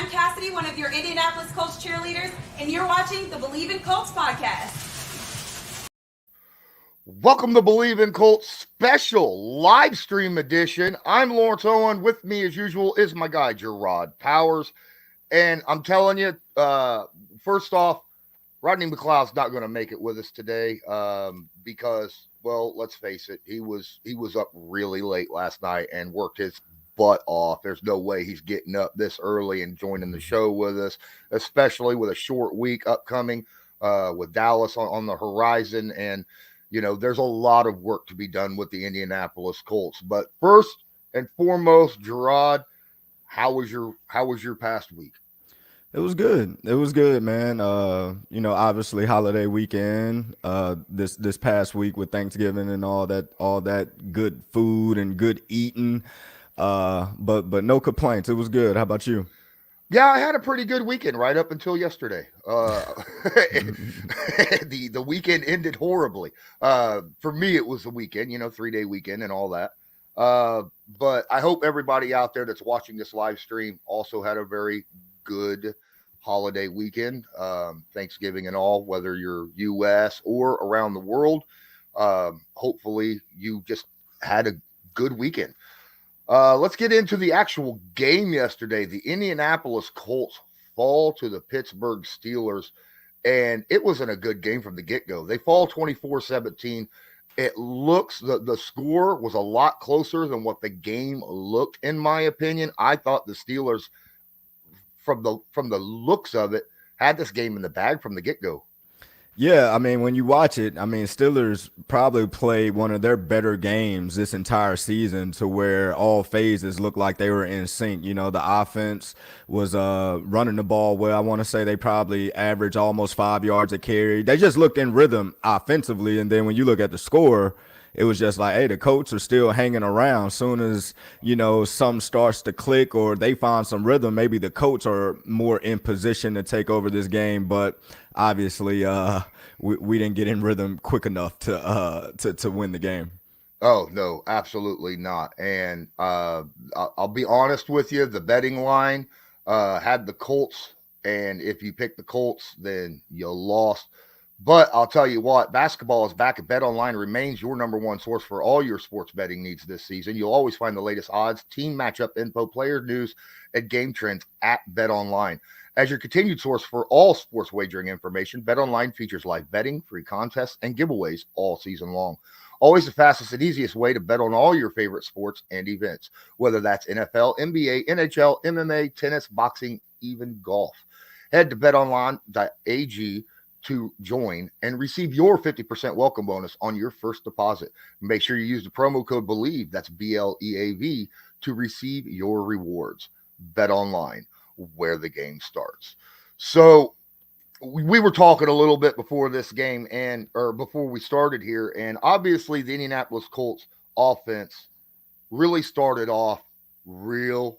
I'm Cassidy, one of your Indianapolis Colts cheerleaders, and you're watching the Bleav in Colts podcast. Welcome to Bleav in Colts special live stream edition. I'm Lawrence Owen. With me, as usual, is my guy, Jerraud Powers. And I'm telling you, first off, Rodney McLeod's not going to make it with us today because, well, let's face it, he was up really late last night and worked his butt off. There's no way he's getting up this early and joining the show with us, especially with a short week upcoming with Dallas on the horizon. And, you know, there's a lot of work to be done with the Indianapolis Colts. But first and foremost, Jerraud, how was your past week? It was good. It was good, man. You know, obviously holiday weekend, this past week with Thanksgiving and all that good food and good eating. But no complaints. It was good. How about you? Yeah, I had a pretty good weekend right up until yesterday. The weekend ended horribly. For me, it was a weekend, 3-day weekend and all that. But I hope everybody out there that's watching this live stream also had a very good holiday weekend, Thanksgiving and all, whether you're U.S. or around the world. Hopefully you just had a good weekend. Let's get into the actual game yesterday. The Indianapolis Colts fall to the Pittsburgh Steelers, and it wasn't a good game from the get-go. They fall 24-17. It looks, the score was a lot closer than what the game looked, in my opinion. I thought the Steelers, from the looks of it, had this game in the bag from the get-go. Yeah, I mean, when you watch it, I mean, Steelers probably played one of their better games this entire season, to where all phases looked like they were in sync. You know, the offense was running the ball well. I want to say they probably averaged almost 5 yards a carry. They just looked in rhythm offensively. And then when you look at the score, it was just like, hey, the Colts are still hanging around. Soon as, something starts to click or they find some rhythm, maybe the Colts are more in position to take over this game. But obviously, we didn't get in rhythm quick enough to win the game. Oh, no, absolutely not. And I'll be honest with you, the betting line had the Colts, and if you picked the Colts, then you lost. But I'll tell you what, basketball is back. BetOnline remains your number one source for all your sports betting needs this season. You'll always find the latest odds, team matchup info, player news, and game trends at BetOnline. As your continued source for all sports wagering information, BetOnline features live betting, free contests, and giveaways all season long. Always the fastest and easiest way to bet on all your favorite sports and events, whether that's NFL, NBA, NHL, MMA, tennis, boxing, even golf. Head to betonline.ag to join and receive your 50% welcome bonus on your first deposit. Make sure you use the promo code Bleav, that's BLEAV, to receive your rewards. Bet online, where the game starts. So we were talking a little bit before this game or before we started here, and obviously the Indianapolis Colts offense really started off real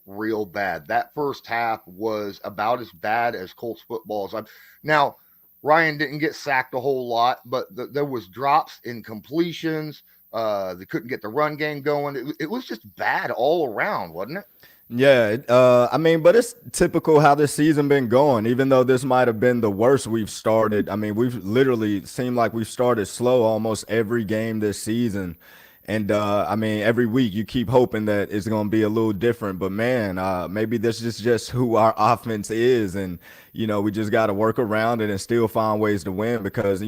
bad. That first half was about as bad as Colts football is. Now, Ryan didn't get sacked a whole lot, but there was drops in completions. They couldn't get the run game going. It was just bad all around, wasn't it? Yeah, I mean, but it's typical how this season been going. Even though this might have been the worst we've started, I mean, we've literally seemed like we've started slow almost every game this season. And I mean, every week you keep hoping that it's going to be a little different. But man, maybe this is just who our offense is, and we just got to work around it and still find ways to win. Because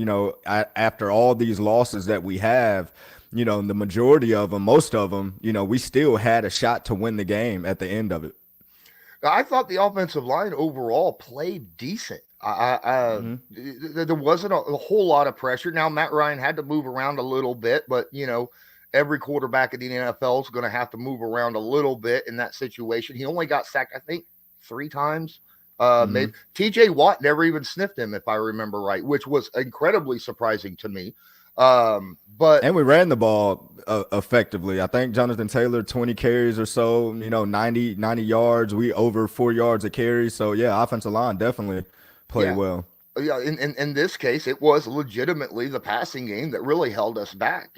after all these losses that we have, the majority of them, most of them, we still had a shot to win the game at the end of it. I thought the offensive line overall played decent. There wasn't a whole lot of pressure. Now, Matt Ryan had to move around a little bit, but every quarterback in the NFL is going to have to move around a little bit in that situation. He only got sacked, I think, 3 times. Maybe TJ Watt never even sniffed him, if I remember right, which was incredibly surprising to me. And we ran the ball effectively. I think Jonathan Taylor, 20 carries or so, 90 yards. We over 4 yards a carry. So yeah, offensive line definitely played well. Yeah, in this case, it was legitimately the passing game that really held us back,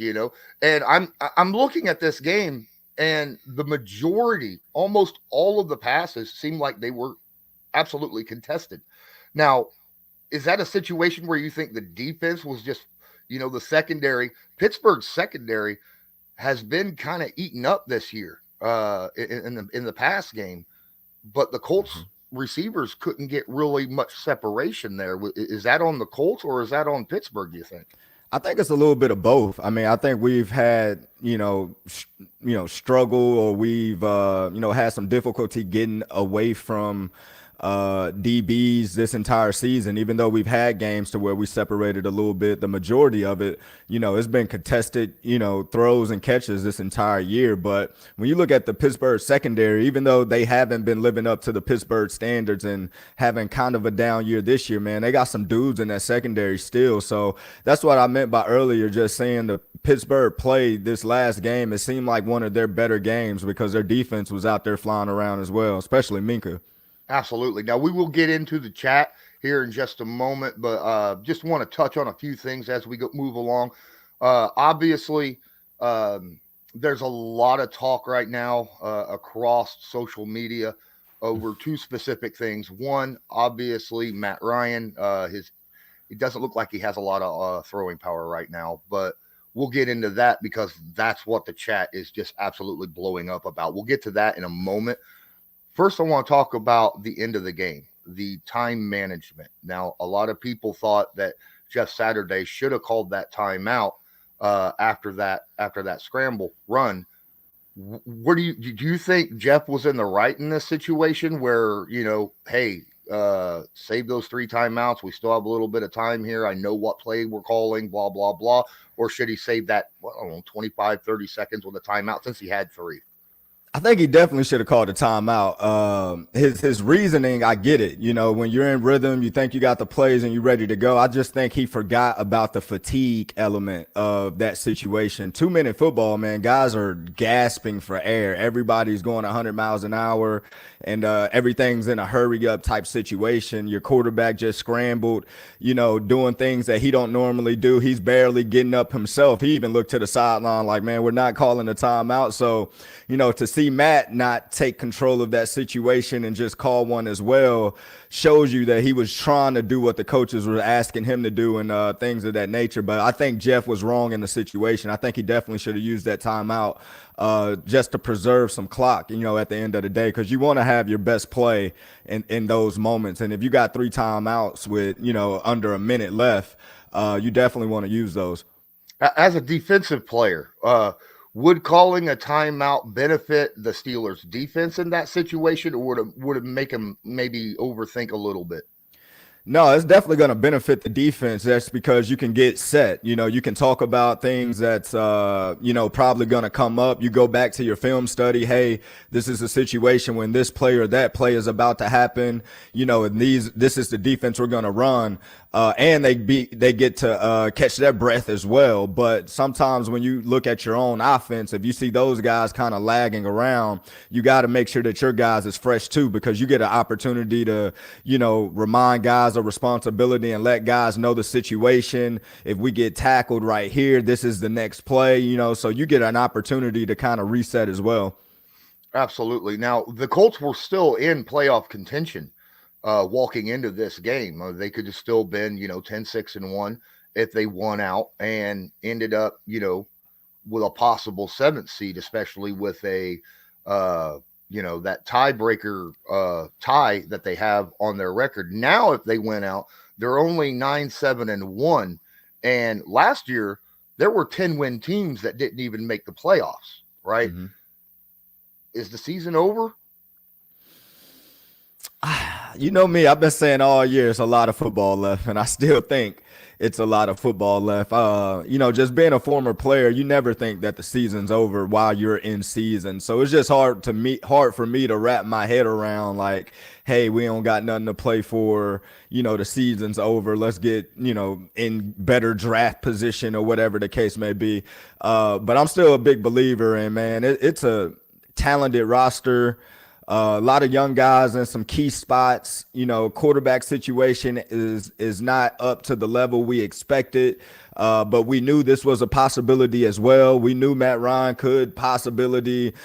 And I'm looking at this game, and the majority, almost all of the passes, seemed like they were absolutely contested. Now, is that a situation where you think the defense was just, the secondary, Pittsburgh's secondary has been kind of eaten up this year in the pass game, but the Colts receivers couldn't get really much separation there. Is that on the Colts or is that on Pittsburgh, do you think? I think it's a little bit of both. I mean, I think we've had, struggle, or we've, had some difficulty getting away from DBs this entire season. Even though we've had games to where we separated a little bit, the majority of it, it's been contested, throws and catches this entire year. But when you look at the Pittsburgh secondary, even though they haven't been living up to the Pittsburgh standards and having kind of a down year this year, man, they got some dudes in that secondary still. So that's what I meant by earlier, just saying the Pittsburgh played this last game. It seemed like one of their better games because their defense was out there flying around as well, especially Minka. Absolutely. Now, we will get into the chat here in just a moment, but just want to touch on a few things as we move along. Obviously, there's a lot of talk right now across social media over two specific things. One, obviously, Matt Ryan. It doesn't look like he has a lot of throwing power right now, but we'll get into that because that's what the chat is just absolutely blowing up about. We'll get to that in a moment. First, I want to talk about the end of the game, the time management. Now, a lot of people thought that Jeff Saturday should have called that timeout after that scramble run. Do you think Jeff was in the right in this situation where, hey, save those 3 timeouts. We still have a little bit of time here. I know what play we're calling, blah, blah, blah. Or should he save that, 25, 30 seconds with a timeout since he had 3? I think he definitely should have called a timeout. His reasoning, I get it. When you're in rhythm, you think you got the plays and you're ready to go. I just think he forgot about the fatigue element of that situation. 2-minute football, man, guys are gasping for air. Everybody's going 100 miles an hour and everything's in a hurry up type situation. Your quarterback just scrambled, doing things that he don't normally do. He's barely getting up himself. He even looked to the sideline like, man, we're not calling a timeout. So, to see Matt not take control of that situation and just call one as well shows you that he was trying to do what the coaches were asking him to do and things of that nature. But I think Jeff was wrong in the situation. I think he definitely should have used that timeout just to preserve some clock, at the end of the day, because you want to have your best play in those moments. And if you got 3 timeouts with, under a minute left, you definitely want to use those. As a defensive player, would calling a timeout benefit the Steelers' defense in that situation, or would it make them maybe overthink a little bit? No, it's definitely going to benefit the defense. That's because you can get set. You can talk about things that's, probably going to come up. You go back to your film study. Hey, this is a situation when this play or that play is about to happen. And this is the defense we're going to run. And they get to catch their breath as well. But sometimes when you look at your own offense, if you see those guys kind of lagging around, you got to make sure that your guys is fresh too, because you get an opportunity to, remind guys of responsibility and let guys know the situation. If we get tackled right here, this is the next play, so you get an opportunity to kind of reset as well. Absolutely. Now, the Colts were still in playoff contention. Walking into this game, they could have still been, 10-6-1 if they won out and ended up, with a possible 7th seed, especially with a, that tiebreaker tie that they have on their record. Now, if they went out, they're only 9-7-1. And last year, there were 10-win teams that didn't even make the playoffs, right? Mm-hmm. Is the season over? You know me, I've been saying all year it's a lot of football left, and I still think it's a lot of football left. Just being a former player, you never think that the season's over while you're in season. So it's just hard for me to wrap my head around like, hey, we don't got nothing to play for, the season's over. Let's get, in better draft position or whatever the case may be. But I'm still a big believer in, man, it's a talented roster. A lot of young guys in some key spots. Quarterback situation is not up to the level we expected, but we knew this was a possibility as well. We knew Matt Ryan could possibility,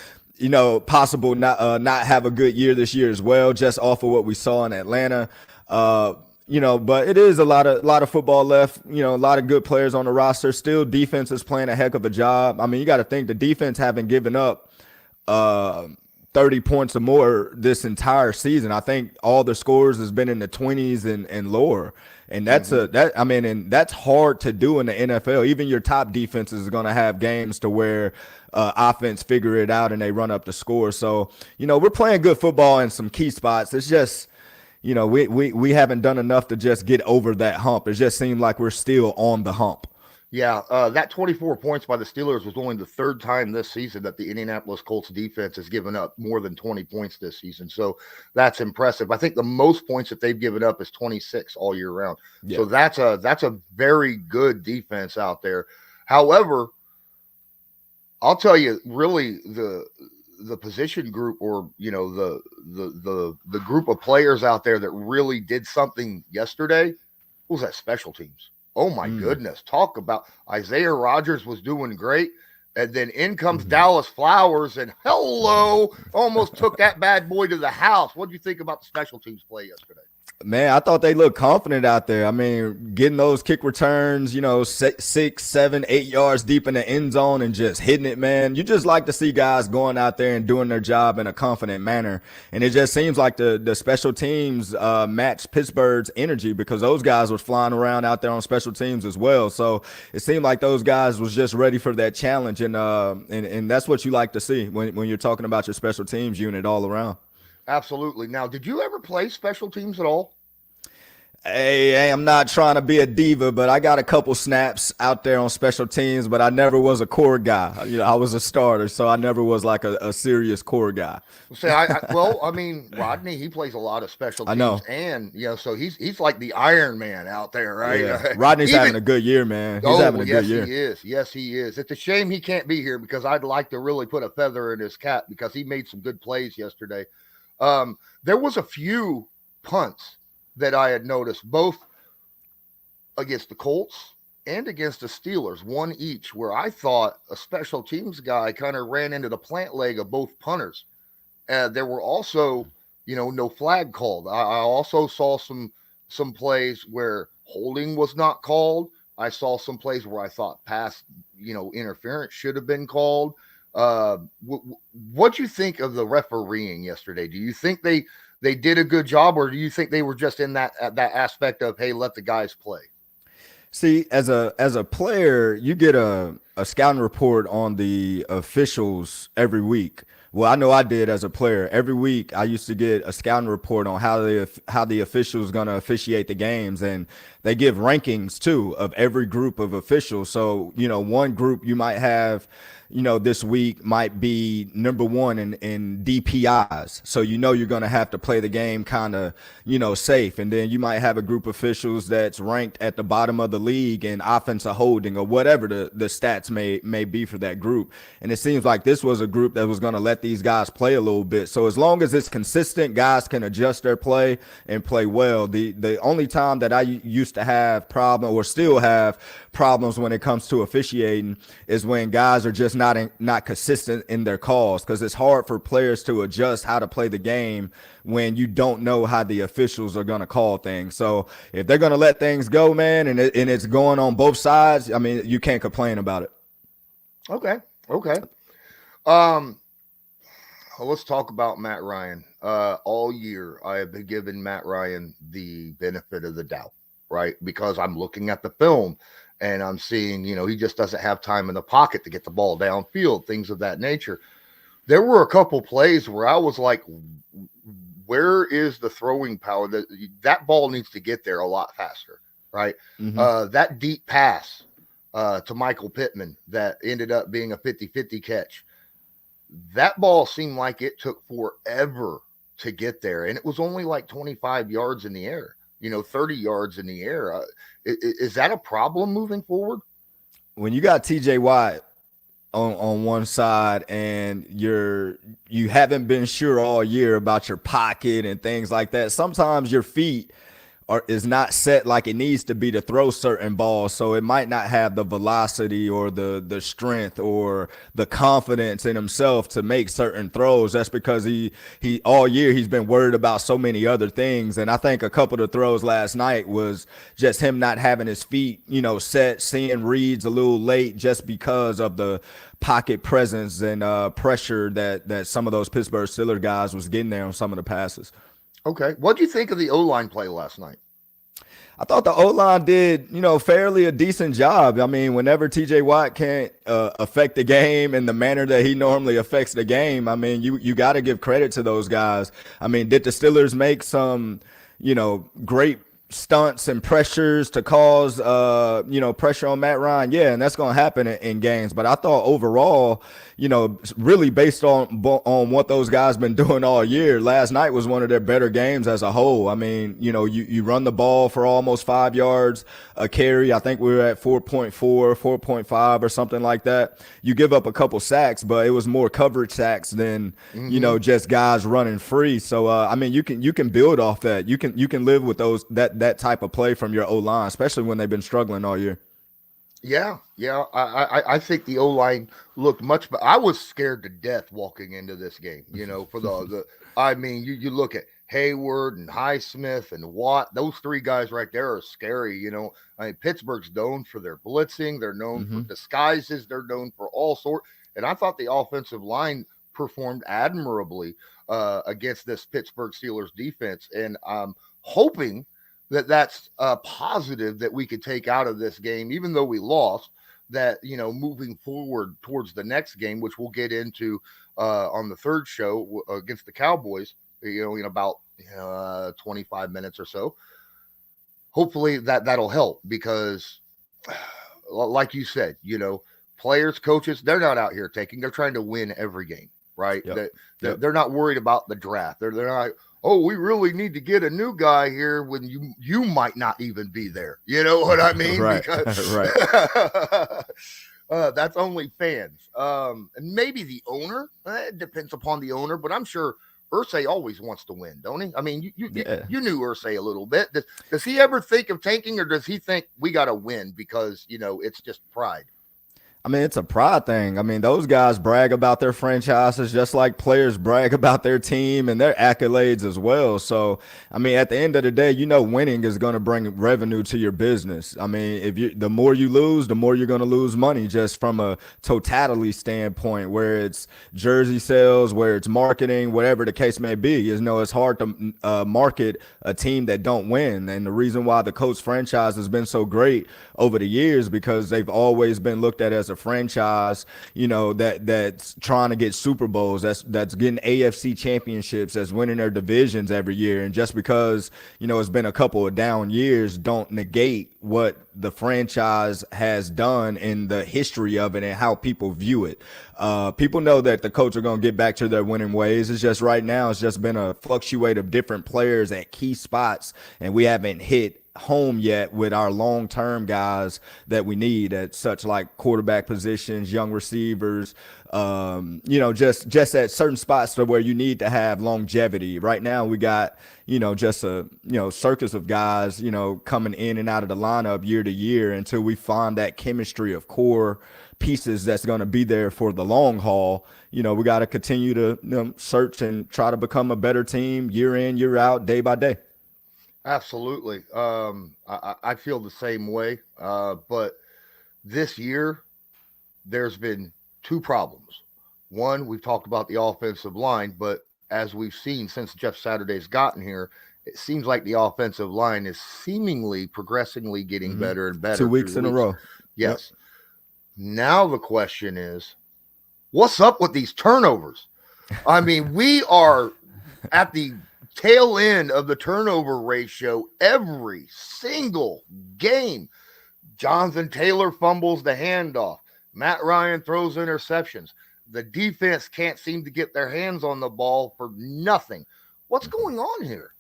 possible not have a good year this year as well, just off of what we saw in Atlanta. But it is a lot of football left. A lot of good players on the roster. Still, defense is playing a heck of a job. I mean, you got to think the defense haven't given up 30 points or more this entire season. I think all the scores has been in the 20s and lower. And that's and that's hard to do in the NFL. Even your top defenses are going to have games to where offense figure it out and they run up the score. So, we're playing good football in some key spots. It's just, we haven't done enough to just get over that hump. It just seemed like we're still on the hump. Yeah, that 24 points by the Steelers was only the third time this season that the Indianapolis Colts defense has given up more than 20 points this season. So that's impressive. I think the most points that they've given up is 26 all year round. Yeah. So that's a very good defense out there. However, I'll tell you, really the position group, or the group of players out there that really did something yesterday was that special teams. Oh, my goodness. Talk about Isaiah Rodgers was doing great. And then in comes Dallas Flowers, and almost took that bad boy to the house. What do you think about the special teams play yesterday? Man, I thought they looked confident out there. I mean, getting those kick returns, 6, 7, 8 yards deep in the end zone and just hitting it, man. You just like to see guys going out there and doing their job in a confident manner. And it just seems like the special teams matched Pittsburgh's energy, because those guys were flying around out there on special teams as well. So it seemed like those guys was just ready for that challenge. And that's what you like to see when you're talking about your special teams unit all around. Absolutely. Now, did you ever play special teams at all? Hey, I'm not trying to be a diva, but I got a couple snaps out there on special teams, but I never was a core guy. I was a starter, so I never was like a serious core guy. Rodney, he plays a lot of special teams. I know. And, so he's like the Iron Man out there, right? Yeah. Rodney's having a good year, man. He's having a good year. He is. Yes, he is. It's a shame he can't be here, because I'd like to really put a feather in his cap, because he made some good plays yesterday. There was a few punts that I had noticed, both against the Colts and against the Steelers, one each, where I thought a special teams guy kind of ran into the plant leg of both punters. There were also, no flag called. I also saw some plays where holding was not called. I saw some plays where I thought pass, interference should have been called. What do you think of the refereeing yesterday? Do you think they did a good job, or do you think they were just in that aspect of, hey, let the guys play? See, as a player, you get a scouting report on the officials every week. Well, I know I did as a player. Every week I used to get a scouting report on how the officials going to officiate the games, and they give rankings too of every group of officials. So, one group you might have, this week might be number one in DPIs. So, you're going to have to play the game kind of, safe. And then you might have a group of officials that's ranked at the bottom of the league in offensive holding, or whatever the stats may be for that group. And it seems like this was a group that was going to let these guys play a little bit. So as long as it's consistent, guys can adjust their play and play well. The only time that I used to have problem, or still have problems when it comes to officiating, is when guys are just not consistent in their calls, because it's hard for players to adjust how to play the game when you don't know how the officials are going to call things. So if they're going to let things go, man, and it's going on both sides, I mean, you can't complain about it. Okay. Let's talk about Matt Ryan. All year I have been giving Matt Ryan the benefit of the doubt, right? Because I'm looking at the film and I'm seeing, he just doesn't have time in the pocket to get the ball downfield, things of that nature. There were a couple plays where I was like, where is the throwing power? That ball needs to get there a lot faster, right? Mm-hmm. That deep pass to Michael Pittman that ended up being a 50-50 catch. That ball seemed like it took forever to get there, and it was only like 25 yards in the air, 30 yards in the air. Is that a problem moving forward? When you got TJ Watt on one side and you haven't been sure all year about your pocket and things like that, sometimes your feet is not set like it needs to be to throw certain balls, so it might not have the velocity or the strength or the confidence in himself to make certain throws. That's because he all year he's been worried about so many other things. And I think a couple of throws last night was just him not having his feet, set, seeing reads a little late just because of the pocket presence and pressure that some of those Pittsburgh Steelers guys was getting there on some of the passes. Okay. What do you think of the O-line play last night? I thought the O-line did, fairly a decent job. I mean, whenever TJ Watt can't affect the game in the manner that he normally affects the game, I mean, you got to give credit to those guys. I mean, did the Steelers make some, great stunts and pressures to cause, pressure on Matt Ryan? Yeah, and that's going to happen in games. But I thought overall, really based on what those guys been doing all year, last night was one of their better games as a whole. I mean, you run the ball for almost 5 yards a carry. I think we were at 4.4, 4.5 or something like that. You give up a couple sacks, but it was more coverage sacks than, just guys running free. So, I mean, you can build off that. You can live with that type of play from your O-line, especially when they've been struggling all year. Yeah. I think the O-line looked much better. I was scared to death walking into this game, for I mean, you look at Hayward and Highsmith and Watt, those three guys right there are scary. I mean, Pittsburgh's known for their blitzing. They're known for disguises. They're known for all sorts. And I thought the offensive line performed admirably against this Pittsburgh Steelers defense. And I'm hoping that's a positive that we could take out of this game, even though we lost, that, moving forward towards the next game, which we'll get into on the third show against the Cowboys, in about 25 minutes or so. Hopefully that'll help because like you said, players, coaches, they're not out here they're trying to win every game, right? Yep. They're not worried about the draft. They're not, oh, we really need to get a new guy here when you might not even be there. You know what I mean? Right. Because Right. That's only fans. And maybe the owner. It depends upon the owner, but I'm sure Irsay always wants to win, don't he? I mean, you knew Irsay a little bit. Does he ever think of tanking, or does he think we got to win because, it's just pride? I mean, it's a pride thing. I mean, those guys brag about their franchises just like players brag about their team and their accolades as well. So, I mean, at the end of the day, winning is going to bring revenue to your business. I mean, the more you lose, the more you're going to lose money just from a totality standpoint, where it's jersey sales, where it's marketing, whatever the case may be. It's hard to market a team that don't win. And the reason why the Colts franchise has been so great over the years, because they've always been looked at as a franchise, that's trying to get Super Bowls, that's getting AFC championships, that's winning their divisions every year. And just because, it's been a couple of down years, don't negate what the franchise has done in the history of it and how people view it. People know that the Colts are going to get back to their winning ways. It's just right now, it's just been a fluctuate of different players at key spots, and we haven't hit home yet with our long-term guys that we need at such like quarterback positions, young receivers, just at certain spots to where you need to have longevity. Right now we got, just a, circus of guys, coming in and out of the lineup year to year until we find that chemistry of core pieces that's going to be there for the long haul. We got to continue to search and try to become a better team year in, year out, day by day. Absolutely. I feel the same way. But this year, there's been two problems. One, we've talked about the offensive line, but as we've seen since Jeff Saturday's gotten here, it seems like the offensive line is seemingly progressively getting better and better. 2 weeks in a row. Yes. Yep. Now the question is, what's up with these turnovers? I mean, we are at the tail end of the turnover ratio every single game. Jonathan Taylor fumbles the handoff. Matt Ryan throws interceptions. The defense can't seem to get their hands on the ball for nothing. What's going on here?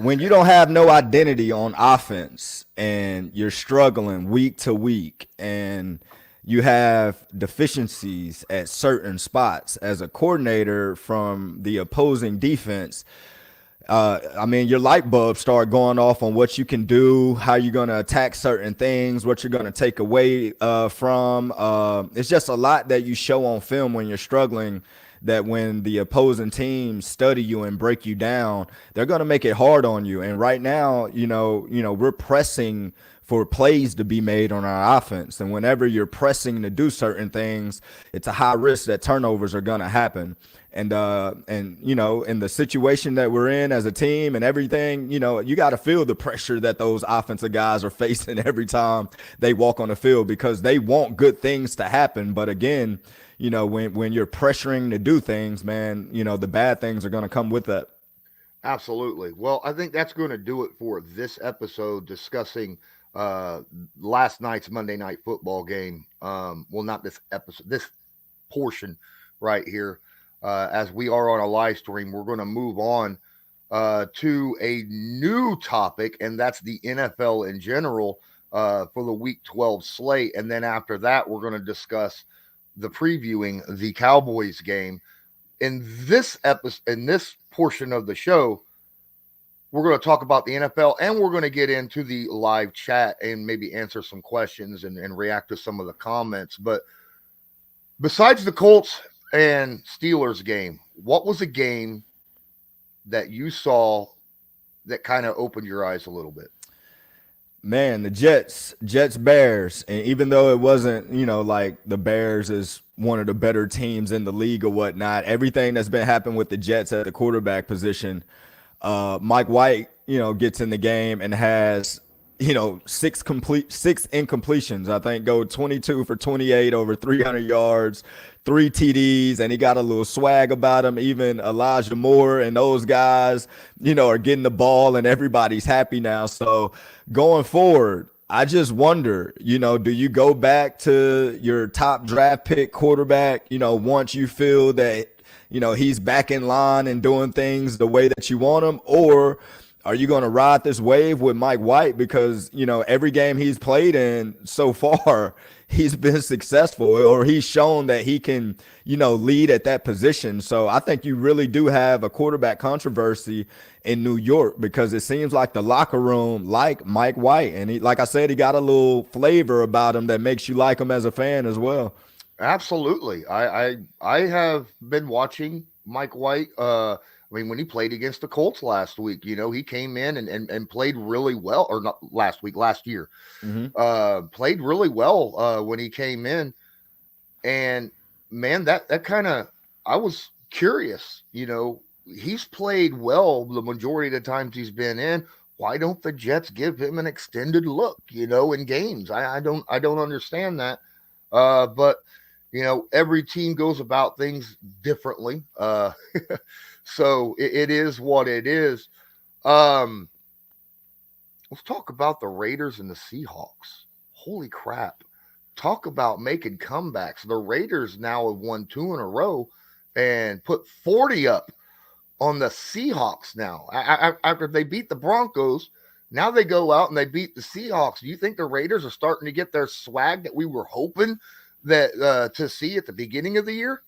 When you don't have no identity on offense and you're struggling week to week and you have deficiencies at certain spots as a coordinator from the opposing defense, I mean, your light bulbs start going off on what you can do, how you're going to attack certain things, what you're going to take away from. It's just a lot that you show on film when you're struggling, that when the opposing teams study you and break you down, they're going to make it hard on you. And right now, we're pressing for plays to be made on our offense. And whenever you're pressing to do certain things, it's a high risk that turnovers are going to happen. And in the situation that we're in as a team and everything, you got to feel the pressure that those offensive guys are facing every time they walk on the field, because they want good things to happen. But again, when you're pressuring to do things, man, the bad things are going to come with that. Absolutely. Well, I think that's going to do it for this episode discussing last night's Monday Night Football game. Well, not this episode, this portion right here. As we are on a live stream, we're going to move on to a new topic, and that's the NFL in general for the Week 12 slate. And then after that, we're going to discuss the previewing the Cowboys game. In this episode, in this portion of the show, we're going to talk about the NFL, and we're going to get into the live chat and maybe answer some questions and react to some of the comments. But besides the Colts and Steelers game, what was a game that you saw that kind of opened your eyes a little bit? Man, the Jets, Bears. And even though it wasn't, like the Bears is one of the better teams in the league or whatnot, everything that's been happening with the Jets at the quarterback position, Mike White, gets in the game and has, six incompletions. I think go 22 for 28 over 300 yards, 3 TDs, and he got a little swag about him. Even Elijah Moore and those guys, are getting the ball, and everybody's happy now. So going forward, I just wonder, do you go back to your top draft pick quarterback, once you feel that, he's back in line and doing things the way that you want him? Or are you going to ride this wave with Mike White? Because, every game he's played in so far, he's been successful, or he's shown that he can, lead at that position. So I think you really do have a quarterback controversy in New York, because it seems like the locker room like Mike White. And he, like I said, he got a little flavor about him that makes you like him as a fan as well. Absolutely. I have been watching Mike White. When he played against the Colts last week, he came in and played really well, or not last week, last year. Played really well when he came in. And man, that kind of, I was curious, he's played well the majority of the times he's been in. Why don't the Jets give him an extended look, in games? I don't understand that. But every team goes about things differently. So it is what it is. Let's talk about the Raiders and the Seahawks. Holy crap. Talk about making comebacks. The Raiders now have won 2 in a row and put 40 up on the Seahawks now. After they beat the Broncos, now they go out and they beat the Seahawks. Do you think the Raiders are starting to get their swag that we were hoping that to see at the beginning of the year?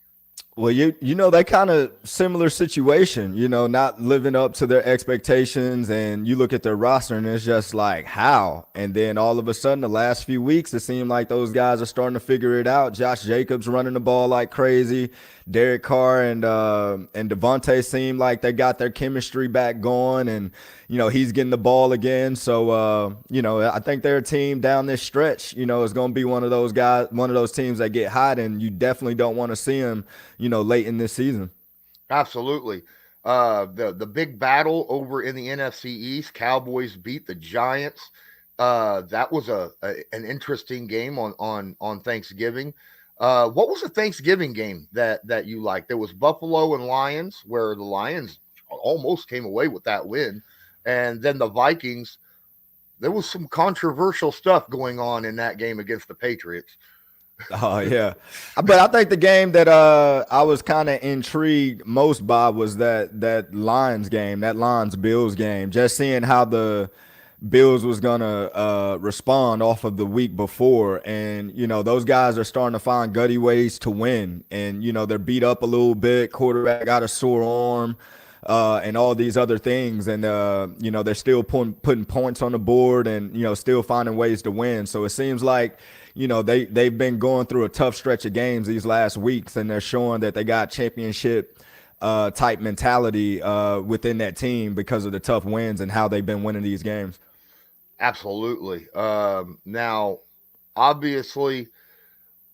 Well, that kind of similar situation, not living up to their expectations, and you look at their roster and it's just like, how? And then all of a sudden, the last few weeks, it seemed like those guys are starting to figure it out. Josh Jacobs running the ball like crazy. Derek Carr and Devontae seem like they got their chemistry back going, and he's getting the ball again. So I think they're a team down this stretch. Is going to be one of those guys, one of those teams that get hot, and you definitely don't want to see them, late in this season. Absolutely. The big battle over in the NFC East, Cowboys beat the Giants. That was an interesting game on Thanksgiving. What was the Thanksgiving game that you liked? There was Buffalo and Lions, where the Lions almost came away with that win. And then the Vikings, there was some controversial stuff going on in that game against the Patriots. Oh, yeah. But I think the game that I was kind of intrigued most by was that Lions game, that Lions-Bills game. Just seeing how the Bills was going to respond off of the week before. And, those guys are starting to find gutty ways to win. And, they're beat up a little bit. Quarterback got a sore arm. and all these other things. And, they're still putting points on the board and, still finding ways to win. So it seems like, they've been going through a tough stretch of games these last weeks, and they're showing that they got championship type mentality within that team because of the tough wins and how they've been winning these games. Absolutely. Now, obviously,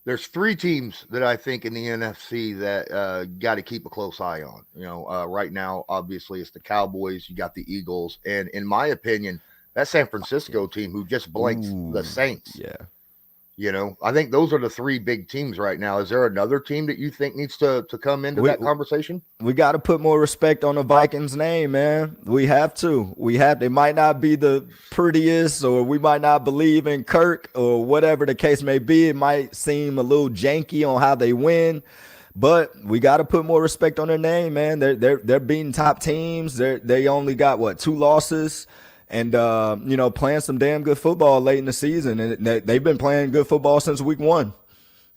there's 3 teams that I think in the NFC that got to keep a close eye on. Right now, obviously, it's the Cowboys. You got the Eagles. And in my opinion, that San Francisco team who just blanked the Saints. Yeah. I think those are the 3 big teams right now. Is there another team that you think needs to come into that conversation? We got to put more respect on the Vikings name, man. We have to. They might not be the prettiest, or we might not believe in Kirk, or whatever the case may be. It might seem a little janky on how they win, but we got to put more respect on their name, man. They're beating top teams. They only got 2 losses. And, playing some damn good football late in the season. And they've been playing good football since week 1.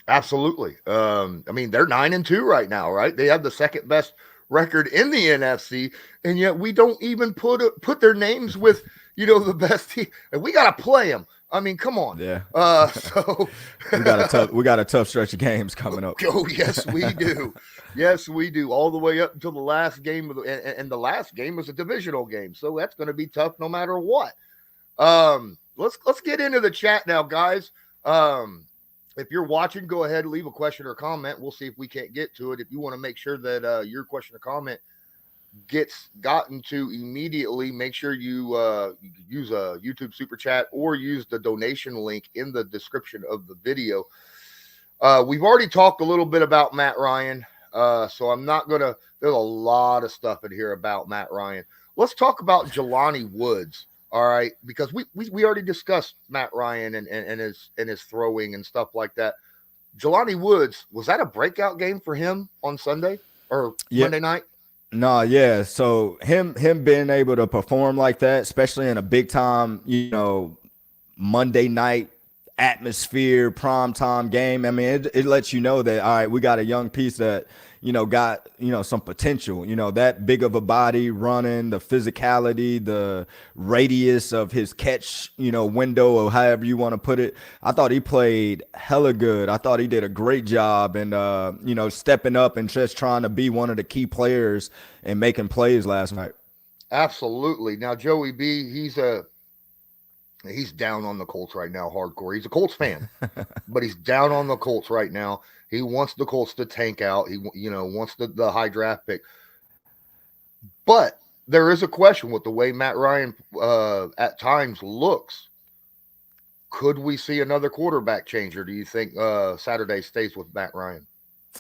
Absolutely. They're 9-2 right now, right? They have the second best record in the NFC, and yet we don't even put their names with, the best team. And we got to play them. Come on. Yeah. So we got a tough stretch of games coming up. Oh, yes, we do. Yes, we do. All the way up until the last game and the last game was a divisional game. So that's going to be tough no matter what. Let's get into the chat now, guys. If you're watching, go ahead and leave a question or comment. We'll see if we can't get to it. If you want to make sure that your question or comment gets gotten to immediately, make sure you use a YouTube super chat or use the donation link in the description of the video. We've already talked a little bit about Matt Ryan, so I'm not gonna. There's a lot of stuff in here about Matt Ryan. Let's talk about Jelani Woods, all right? Because we already discussed Matt Ryan and his throwing and stuff like that. Jelani Woods, was that a breakout game for him on Sunday or Monday night? No, yeah. So him being able to perform like that, especially in a big time, Monday night atmosphere, prime time game. It lets you know that, all right, we got a young piece that, got, some potential, that big of a body running, the physicality, the radius of his catch, window, or however you want to put it. I thought he played hella good. I thought he did a great job and, stepping up and just trying to be one of the key players and making plays last night. Absolutely. Now, Joey B, he's down on the Colts right now, hardcore. He's a Colts fan, but he's down on the Colts right now. He wants the Colts to tank out. He, wants the high draft pick. But there is a question with the way Matt Ryan at times looks. Could we see another quarterback change, or do you think Saturday stays with Matt Ryan?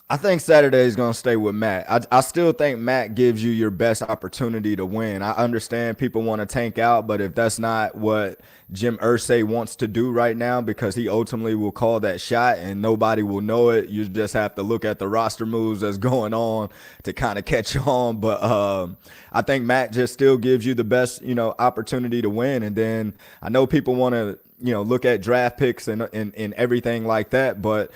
I think Saturday is going to stay with Matt. I still think Matt gives you your best opportunity to win. I understand people want to tank out, but if that's not what Jim Irsay wants to do right now, because he ultimately will call that shot and nobody will know it, you just have to look at the roster moves that's going on to kind of catch on. But I think Matt just still gives you the best, opportunity to win. And then I know people want to, look at draft picks and everything like that, but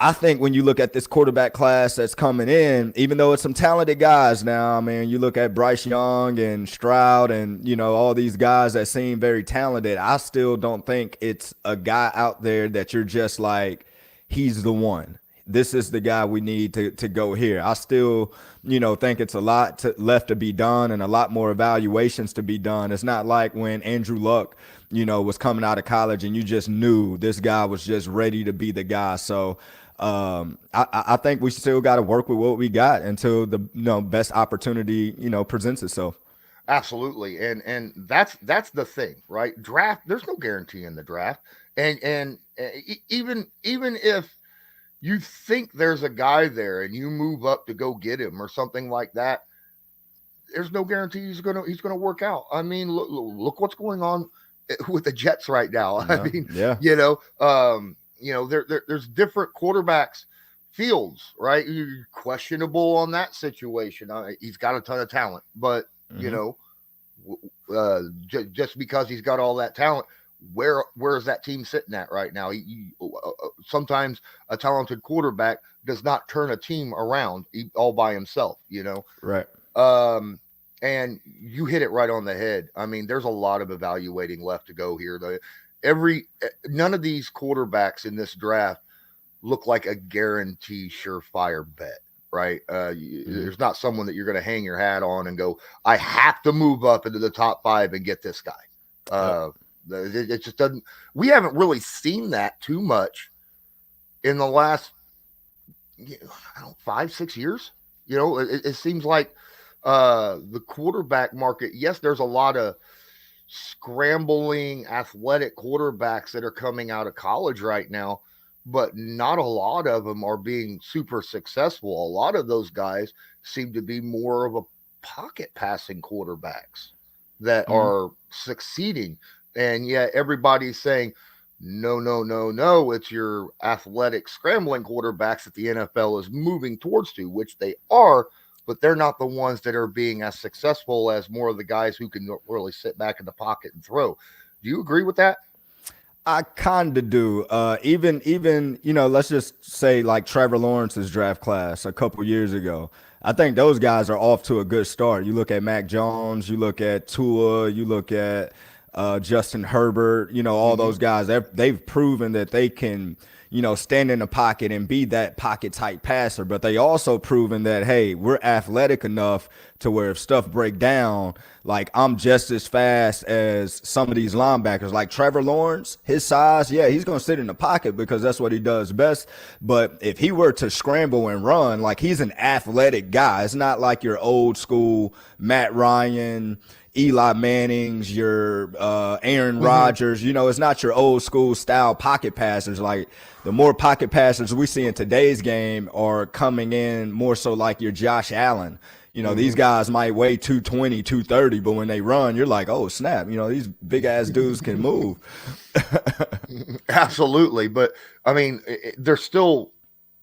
I think when you look at this quarterback class that's coming in, even though it's some talented guys now, you look at Bryce Young and Stroud and, all these guys that seem very talented, I still don't think it's a guy out there that you're just like, he's the one. This is the guy we need to go here. I still, think it's a lot left to be done and a lot more evaluations to be done. It's not like when Andrew Luck, was coming out of college and you just knew this guy was just ready to be the guy. So, I think we still got to work with what we got until the best opportunity presents itself. Absolutely, and that's the thing, right? Draft, there's no guarantee in the draft, and even if you think there's a guy there and you move up to go get him or something like that, there's no guarantee he's gonna work out. Look what's going on with the Jets right now. Yeah. There's different quarterbacks fields, right? You're questionable on that situation. He's got a ton of talent, but just because he's got all that talent, where is that team sitting at right now? Sometimes a talented quarterback does not turn a team around all by himself, Right. And you hit it right on the head. I mean, there's a lot of evaluating left to go here. None of these quarterbacks in this draft look like a guarantee surefire bet, right? There's not someone that you're going to hang your hat on and go, I have to move up into the top 5 and get this guy. It just doesn't. We haven't really seen that too much in the last, 5-6 years. It seems like the quarterback market. Yes, there's a lot of scrambling athletic quarterbacks that are coming out of college right now, but not a lot of them are being super successful. A lot of those guys seem to be more of a pocket passing quarterbacks that are succeeding. And yet everybody's saying, no, it's your athletic scrambling quarterbacks that the NFL is moving towards which they are, but they're not the ones that are being as successful as more of the guys who can really sit back in the pocket and throw. Do you agree with that? I kind of do. Even let's just say like Trevor Lawrence's draft class a couple years ago. I think those guys are off to a good start. You look at Mac Jones, you look at Tua, you look at Justin Herbert, all those guys, they've proven that they can, stand in the pocket and be that pocket type passer. But they also proven that, hey, we're athletic enough to where if stuff break down, like I'm just as fast as some of these linebackers. Like Trevor Lawrence, his size, yeah, he's going to sit in the pocket because that's what he does best. But if he were to scramble and run, like he's an athletic guy. It's not like your old school Matt Ryan, Eli Manning's, your Aaron Rodgers, it's not your old school style pocket passers. Like the more pocket passers we see in today's game are coming in more so like your Josh Allen. These guys might weigh 220, 230, but when they run, you're like, oh, snap. These big ass dudes can move. Absolutely. But I mean, they're still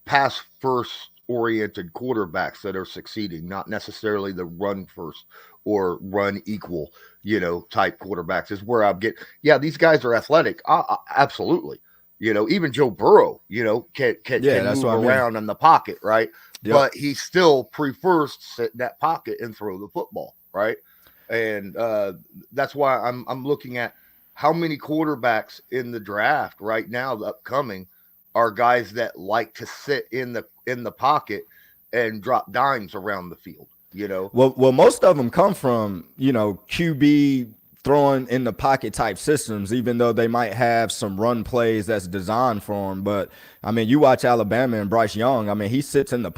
pass first oriented quarterbacks that are succeeding, not necessarily the run first or run equal, type quarterbacks is where I'm getting. Yeah, these guys are athletic. Absolutely. Even Joe Burrow, can move around in the pocket, right? Yep. But he still prefers to sit in that pocket and throw the football, right? And that's why I'm looking at how many quarterbacks in the draft right now, the upcoming, are guys that like to sit in the pocket and drop dimes around the field. Well, most of them come from, QB throwing in the pocket type systems, even though they might have some run plays that's designed for them. But I mean, you watch Alabama and Bryce Young. I mean, he'll sit in the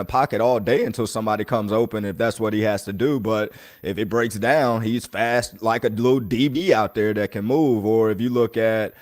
pocket all day until somebody comes open, if that's what he has to do. But if it breaks down, he's fast like a little DB out there that can move. Or if you look at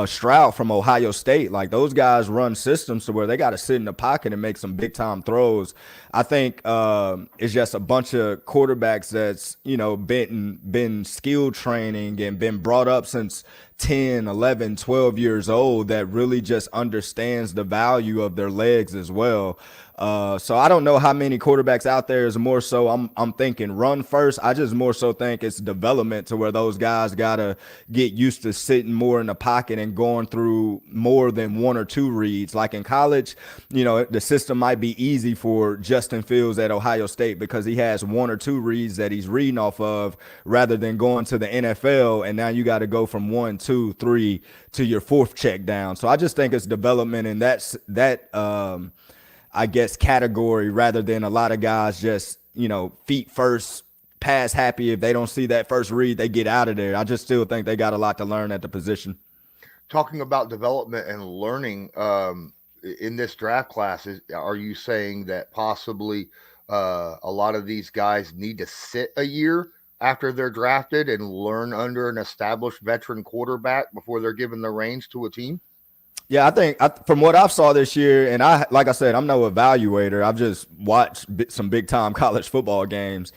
Stroud from Ohio State, like those guys run systems to where they got to sit in the pocket and make some big time throws. I think it's just a bunch of quarterbacks that's been skill training and been brought up since 10, 11, 12 years old that really just understands the value of their legs as well. So I don't know how many quarterbacks out there is more so I'm thinking run first. I just more so think it's development to where those guys got to get used to sitting more in the pocket and going through more than one or two reads. Like in college, the system might be easy for Justin Fields at Ohio State because he has one or two reads that he's reading off of rather than going to the NFL. And now you got to go from 1, 2, 3 to your fourth check down. So I just think it's development, and that I guess category rather than a lot of guys just, feet first, pass happy. If they don't see that first read, they get out of there. I just still think they got a lot to learn at the position. Talking about development and learning in this draft class, are you saying that possibly a lot of these guys need to sit a year after they're drafted and learn under an established veteran quarterback before they're given the reins to a team? Yeah, I think from what I've saw this year, and like I said, I'm no evaluator. I've just watched some big time college football games.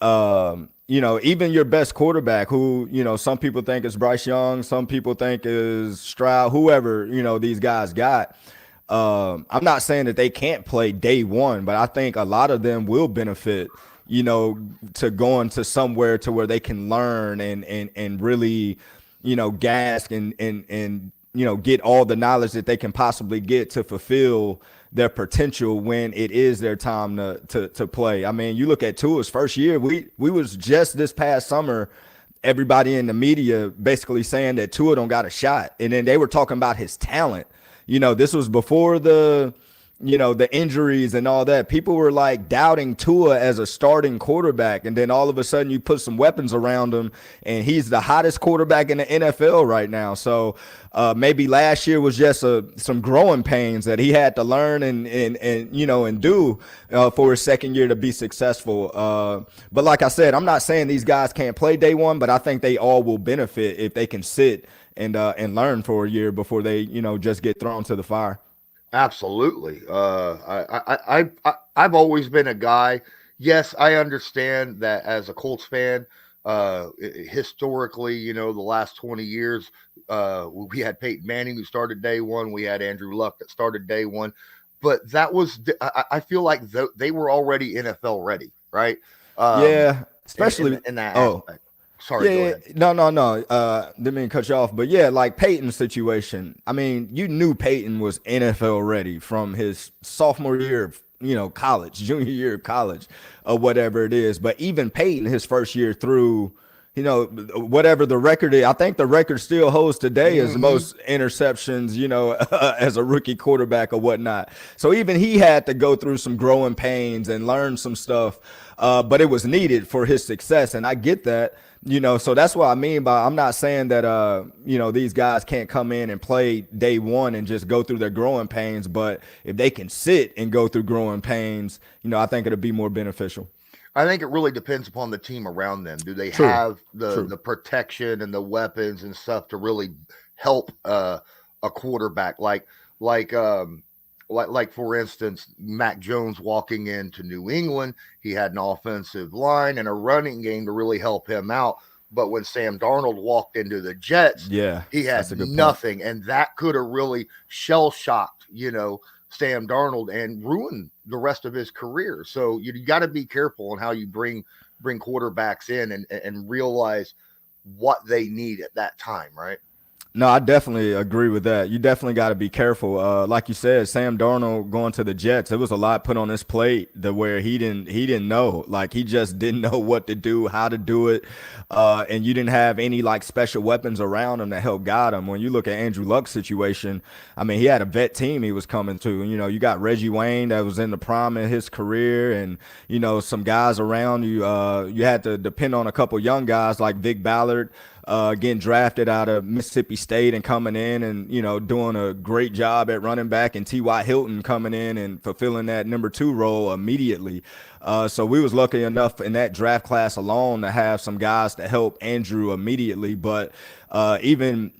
Even your best quarterback, who some people think is Bryce Young, some people think is Stroud, whoever these guys got. I'm not saying that they can't play day one, but I think a lot of them will benefit, to going to somewhere to where they can learn and really, gask and get all the knowledge that they can possibly get to fulfill their potential when it is their time to play. I mean, you look at Tua's first year, we was just this past summer, everybody in the media basically saying that Tua don't got a shot. And then they were talking about his talent. This was before the injuries and all that. People were like doubting Tua as a starting quarterback. And then all of a sudden you put some weapons around him and he's the hottest quarterback in the NFL right now. So maybe last year was just some growing pains that he had to learn and do for his second year to be successful. But like I said, I'm not saying these guys can't play day one, but I think they all will benefit if they can sit and learn for a year before they, just get thrown to the fire. Absolutely. I've always been a guy. Yes, I understand that as a Colts fan, historically, the last 20 years, we had Peyton Manning who started day one. We had Andrew Luck that started day one. But that was, I feel like they were already NFL ready, right? Yeah, especially in that aspect. Sorry, go ahead. No. Didn't mean to cut you off, but yeah, like Peyton's situation. I mean, you knew Peyton was NFL ready from his sophomore year of, college, junior year of college, or whatever it is. But even Peyton, his first year through, whatever the record is, I think the record still holds today as the most interceptions, as a rookie quarterback or whatnot. So even he had to go through some growing pains and learn some stuff, but it was needed for his success. And I get that. So that's what I mean by, I'm not saying that, these guys can't come in and play day one and just go through their growing pains. But if they can sit and go through growing pains, I think it'll be more beneficial. I think it really depends upon the team around them. Do they have the protection and the weapons and stuff to really help a quarterback? Like for instance, Mac Jones walking into New England, he had an offensive line and a running game to really help him out. But when Sam Darnold walked into the Jets, he had nothing. Point. And that could have really shell-shocked, Sam Darnold and ruined the rest of his career. So you got to be careful on how you bring quarterbacks in and realize what they need at that time, right? No, I definitely agree with that. You definitely got to be careful. Like you said, Sam Darnold going to the Jets, it was a lot put on his plate where he didn't know. Like he just didn't know what to do, how to do it. And you didn't have any like special weapons around him that helped guide him. When you look at Andrew Luck's situation, I mean, he had a vet team he was coming to. You got Reggie Wayne that was in the prime of his career and, some guys around you. You had to depend on a couple young guys like Vic Ballard, getting drafted out of Mississippi State and coming in and, doing a great job at running back, and T.Y. Hilton coming in and fulfilling that number 2 role immediately. So we was lucky enough in that draft class alone to have some guys to help Andrew immediately. But even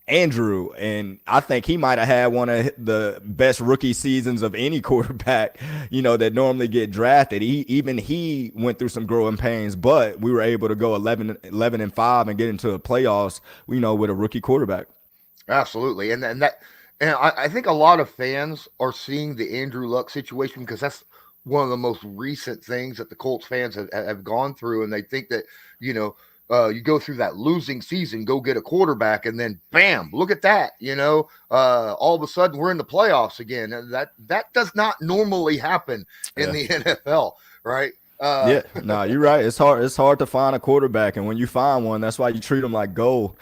Andrew, and I think he might have had one of the best rookie seasons of any quarterback, that normally get drafted. He went through some growing pains, but we were able to go 11-5 and get into the playoffs, with a rookie quarterback. Absolutely. And I think a lot of fans are seeing the Andrew Luck situation because that's one of the most recent things that the Colts fans have gone through. And they think that, you go through that losing season, go get a quarterback, and then bam, look at that. All of a sudden we're in the playoffs again. And that does not normally happen in the NFL, right? No, you're right. It's hard to find a quarterback, and when you find one, that's why you treat them like gold.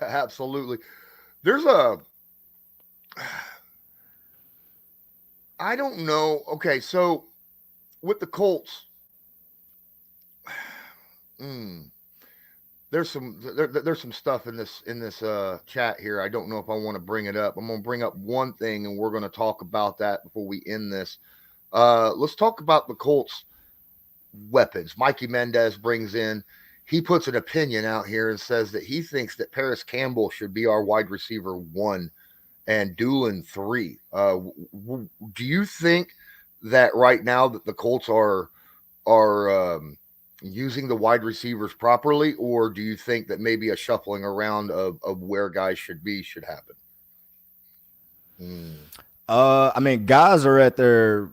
Absolutely. I don't know. Okay, so with the Colts, there's some stuff in this chat here. I don't know if I want to bring it up. I'm going to bring up one thing, and we're going to talk about that before we end this. Let's talk about the Colts weapons. Mikey Mendez brings in, he puts an opinion out here and says that he thinks that Paris Campbell should be our wide receiver 1 and Doolin 3. Do you think that right now that the Colts are using the wide receivers properly, or do you think that maybe a shuffling around of where guys should happen? I mean, guys are at their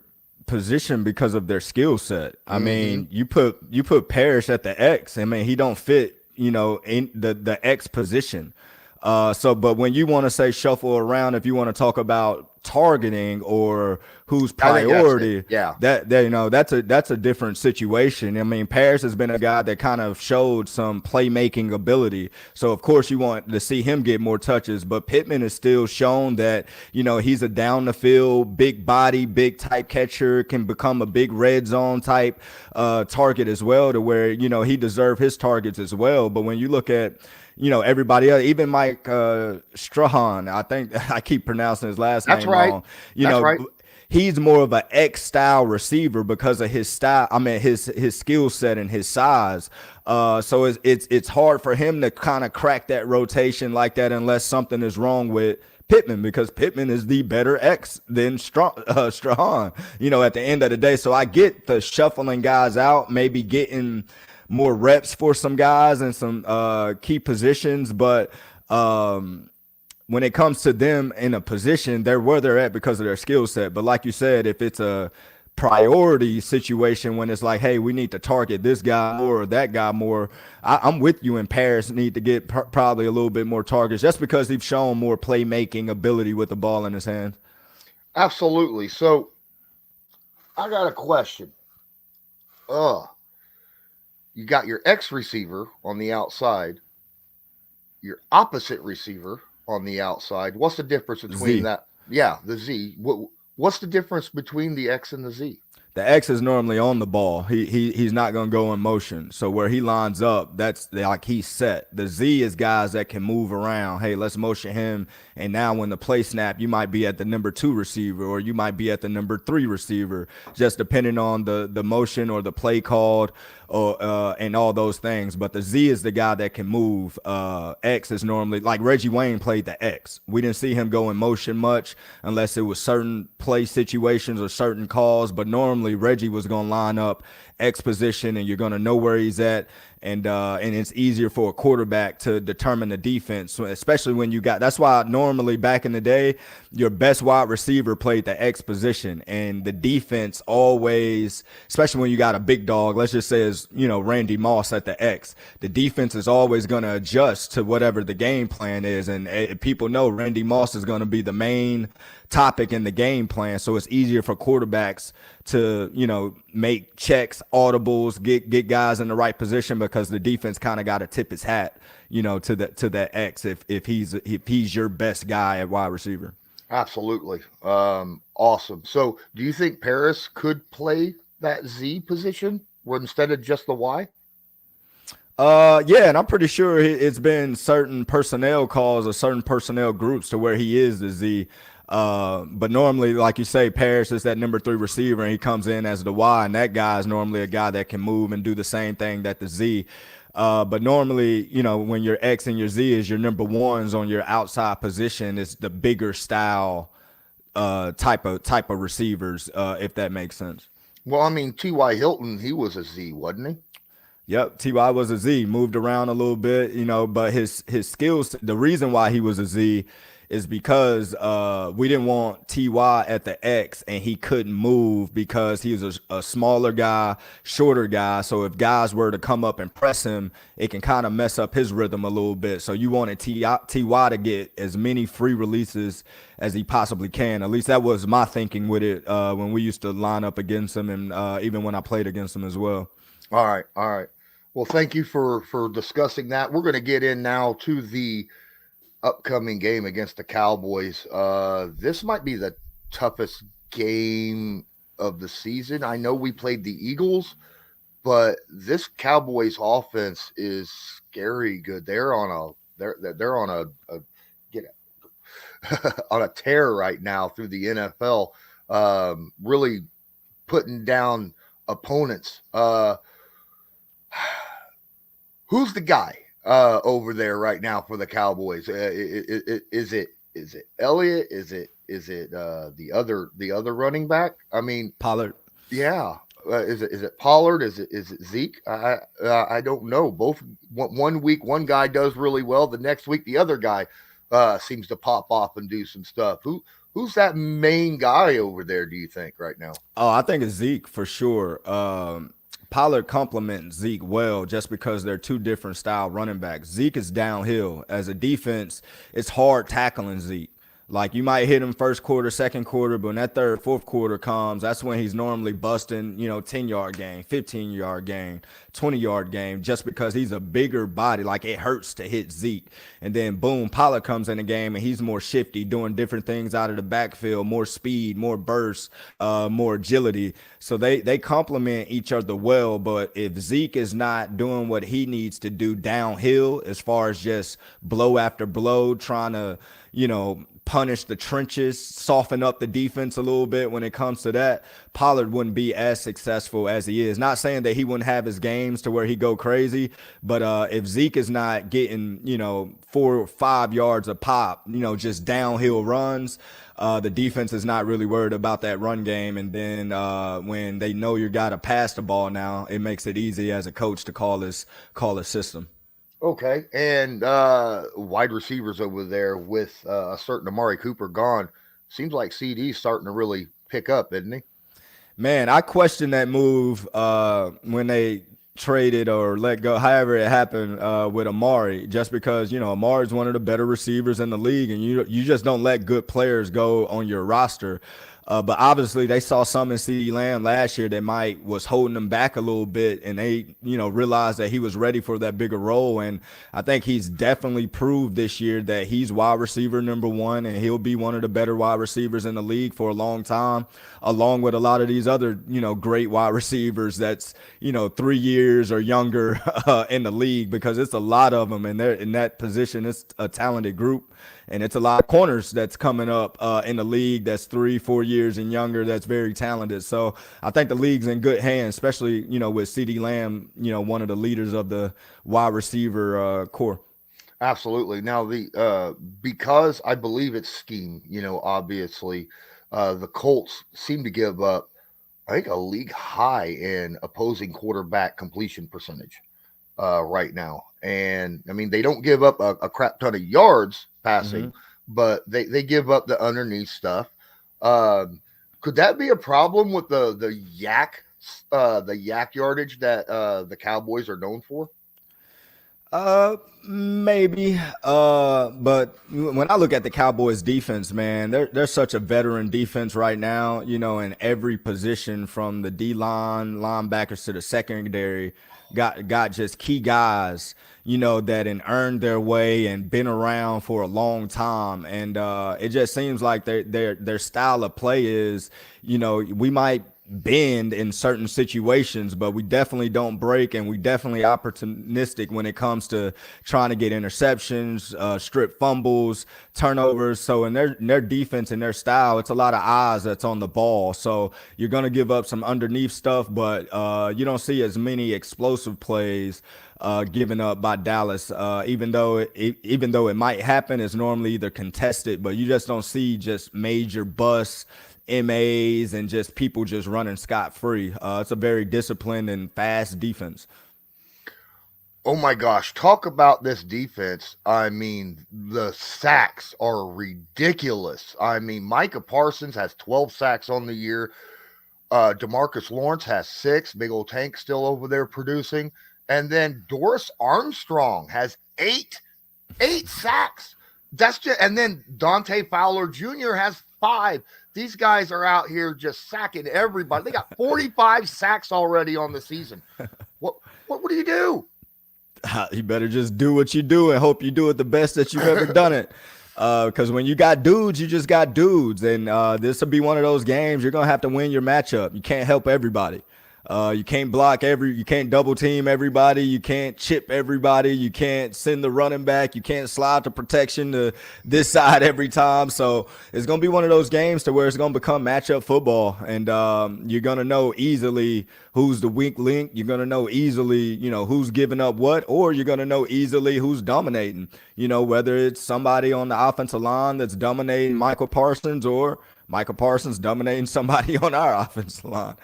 position because of their skill set. I mean, you put Parrish at the X. I mean, he don't fit, in the X position. But when you want to say shuffle around, if you want to talk about targeting or who's I think that's it. priority, Yeah. that's a different situation. I mean, Paris has been a guy that kind of showed some playmaking ability. So of course you want to see him get more touches, but Pittman has still shown that, he's a down the field, big body, big type catcher, can become a big red zone type target as well, to where, he deserved his targets as well. But when you look at everybody else, even Mike Strahan, I think I keep pronouncing his last That's name right. wrong. That's right. He's more of an X style receiver because of his style. I mean, his skill set and his size. So it's hard for him to kind of crack that rotation like that unless something is wrong with Pittman, because Pittman is the better X than Strahan, at the end of the day. So I get the shuffling guys out, maybe getting more reps for some guys and some key positions, but when it comes to them in a position, they're where they're at because of their skill set. But like you said, if it's a priority situation, when it's like, hey, we need to target this guy more or that guy more, I'm with you. In Paris need to get probably a little bit more targets, just because he's shown more playmaking ability with the ball in his hands. Absolutely. So I got a question. You got your X receiver on the outside, your opposite receiver on the outside. What's the difference between that? Yeah, the Z. What's the difference between the X and the Z? The X is normally on the ball. He's not going to go in motion. So where he lines up, that's like he's set. The Z is guys that can move around. Hey, let's motion him. And now when the play snap, you might be at the number 2 receiver, or you might be at the number 3 receiver, just depending on the motion or the play called, or and all those things. But the Z is the guy that can move. X is normally, like Reggie Wayne played the X. We didn't see him go in motion much unless it was certain play situations or certain calls. But normally Reggie was going to line up X position, and you're going to know where he's at. And it's easier for a quarterback to determine the defense, especially when you got. That's why normally back in the day, your best wide receiver played the X position, and the defense always, especially when you got a big dog, let's just say is Randy Moss at the X, the defense is always going to adjust to whatever the game plan is, and people know Randy Moss is going to be the main topic in the game plan. So it's easier for quarterbacks to make checks, audibles, get guys in the right position, because the defense kind of got to tip his hat to that X if he's your best guy at wide receiver. Absolutely. Awesome. So do you think Paris could play that Z position instead of just the Y? Yeah, and I'm pretty sure it's been certain personnel calls or certain personnel groups to where he is the Z. But normally, like you say, Paris is that number 3 receiver, and he comes in as the Y, and that guy is normally a guy that can move and do the same thing that the Z. But normally, when your X and your Z is your number 1s on your outside position, it's the bigger style type of receivers, if that makes sense. Well, I mean, T.Y. Hilton, he was a Z, wasn't he? Yep, T.Y. was a Z, moved around a little bit, but his skills, the reason why he was a Z is because we didn't want T.Y. at the X and he couldn't move because he was a smaller guy, shorter guy. So if guys were to come up and press him, it can kind of mess up his rhythm a little bit. So you wanted T.Y. to get as many free releases as he possibly can. At least that was my thinking with it when we used to line up against him, and even when I played against him as well. All right. Well, thank you for discussing that. We're going to get in now to the upcoming game against the Cowboys. This might be the toughest game of the season. I know we played the Eagles, but this Cowboys offense is scary good. They're on a on a tear right now through the NFL. Really putting down opponents. Who's the guy over there right now for the Cowboys? Is it Elliott? Is it the other running back? I mean, Pollard. Yeah. Is it Pollard? Is it Zeke? I don't know. Both one week one guy does really well. The next week the other guy seems to pop off and do some stuff. Who's that main guy over there, do you think, right now? Oh, I think it's Zeke for sure. Pollard complements Zeke well just because they're two different style running backs. Zeke is downhill. As a defense, it's hard tackling Zeke. Like, you might hit him first quarter, second quarter, but when that third, fourth quarter comes, that's when he's normally busting, 10-yard game, 15-yard game, 20-yard game, just because he's a bigger body. Like, it hurts to hit Zeke. And then, boom, Pollard comes in the game, and he's more shifty, doing different things out of the backfield, more speed, more burst, more agility. So they complement each other well. But if Zeke is not doing what he needs to do downhill, as far as just blow after blow, trying to, punish the trenches, soften up the defense a little bit when it comes to that, Pollard wouldn't be as successful as he is. Not saying that he wouldn't have his games to where he go crazy, but if Zeke is not getting, 4 or 5 yards a pop, just downhill runs, the defense is not really worried about that run game. And then when they know you got to pass the ball now, it makes it easy as a coach to call his system. Okay, and wide receivers over there with a certain Amari Cooper gone, seems like CD's starting to really pick up, isn't he? Man, I question that move when they traded or let go, however it happened with Amari, just because, Amari is one of the better receivers in the league, and you just don't let good players go on your roster. But obviously they saw some in CeeDee Lamb last year that was holding them back a little bit, and they, realized that he was ready for that bigger role. And I think he's definitely proved this year that he's wide receiver number 1, and he'll be one of the better wide receivers in the league for a long time, along with a lot of these other, great wide receivers that's, 3 years or younger in the league, because it's a lot of them, and they're in that position. It's a talented group. And it's a lot of corners that's coming up in the league that's 3-4 years and younger, that's very talented. So I think the league's in good hands, especially, with CeeDee Lamb, one of the leaders of the wide receiver core. Absolutely. Now, because I believe it's scheme, obviously, the Colts seem to give up, I think, a league high in opposing quarterback completion percentage right now. And I mean, they don't give up a crap ton of yards passing, but they give up the underneath stuff. Could that be a problem with the yak yardage that the Cowboys are known for? Maybe. But when I look at the Cowboys defense, man, they're such a veteran defense right now, in every position, from the D-line, linebackers to the secondary, got just key guys, that earned their way and been around for a long time. And it just seems like their style of play is, we might bend in certain situations, but we definitely don't break, and we definitely opportunistic when it comes to trying to get interceptions, strip fumbles, turnovers. So in their defense and their style, it's a lot of eyes that's on the ball. So you're going to give up some underneath stuff, but you don't see as many explosive plays given up by Dallas. Even though it might happen, it's normally either contested, but you just don't see just major busts, MAs, and just people just running scot-free. It's a very disciplined and fast defense. Oh my gosh, talk about this defense. I mean, the sacks are ridiculous. I mean, Micah Parsons has 12 sacks on the year. DeMarcus Lawrence has 6. Big old Tank still over there producing. And then Doris Armstrong has 8 sacks. That's just, and then Dante Fowler Jr. has 5. These guys are out here just sacking everybody. They got 45 sacks already on the season. What do you do? You better just do what you do and hope you do it the best that you've ever done it. Because when you got dudes, you just got dudes. And this will be one of those games you're going to have to win your matchup. You can't help everybody. You can't you can't double team everybody. You can't chip everybody. You can't send the running back. You can't slide to protection to this side every time. So it's going to be one of those games to where it's going to become matchup football. And you're going to know easily who's the weak link. You're going to know easily, who's giving up what, or you're going to know easily who's dominating, whether it's somebody on the offensive line that's dominating Michael Parsons, or Michael Parsons dominating somebody on our offensive line.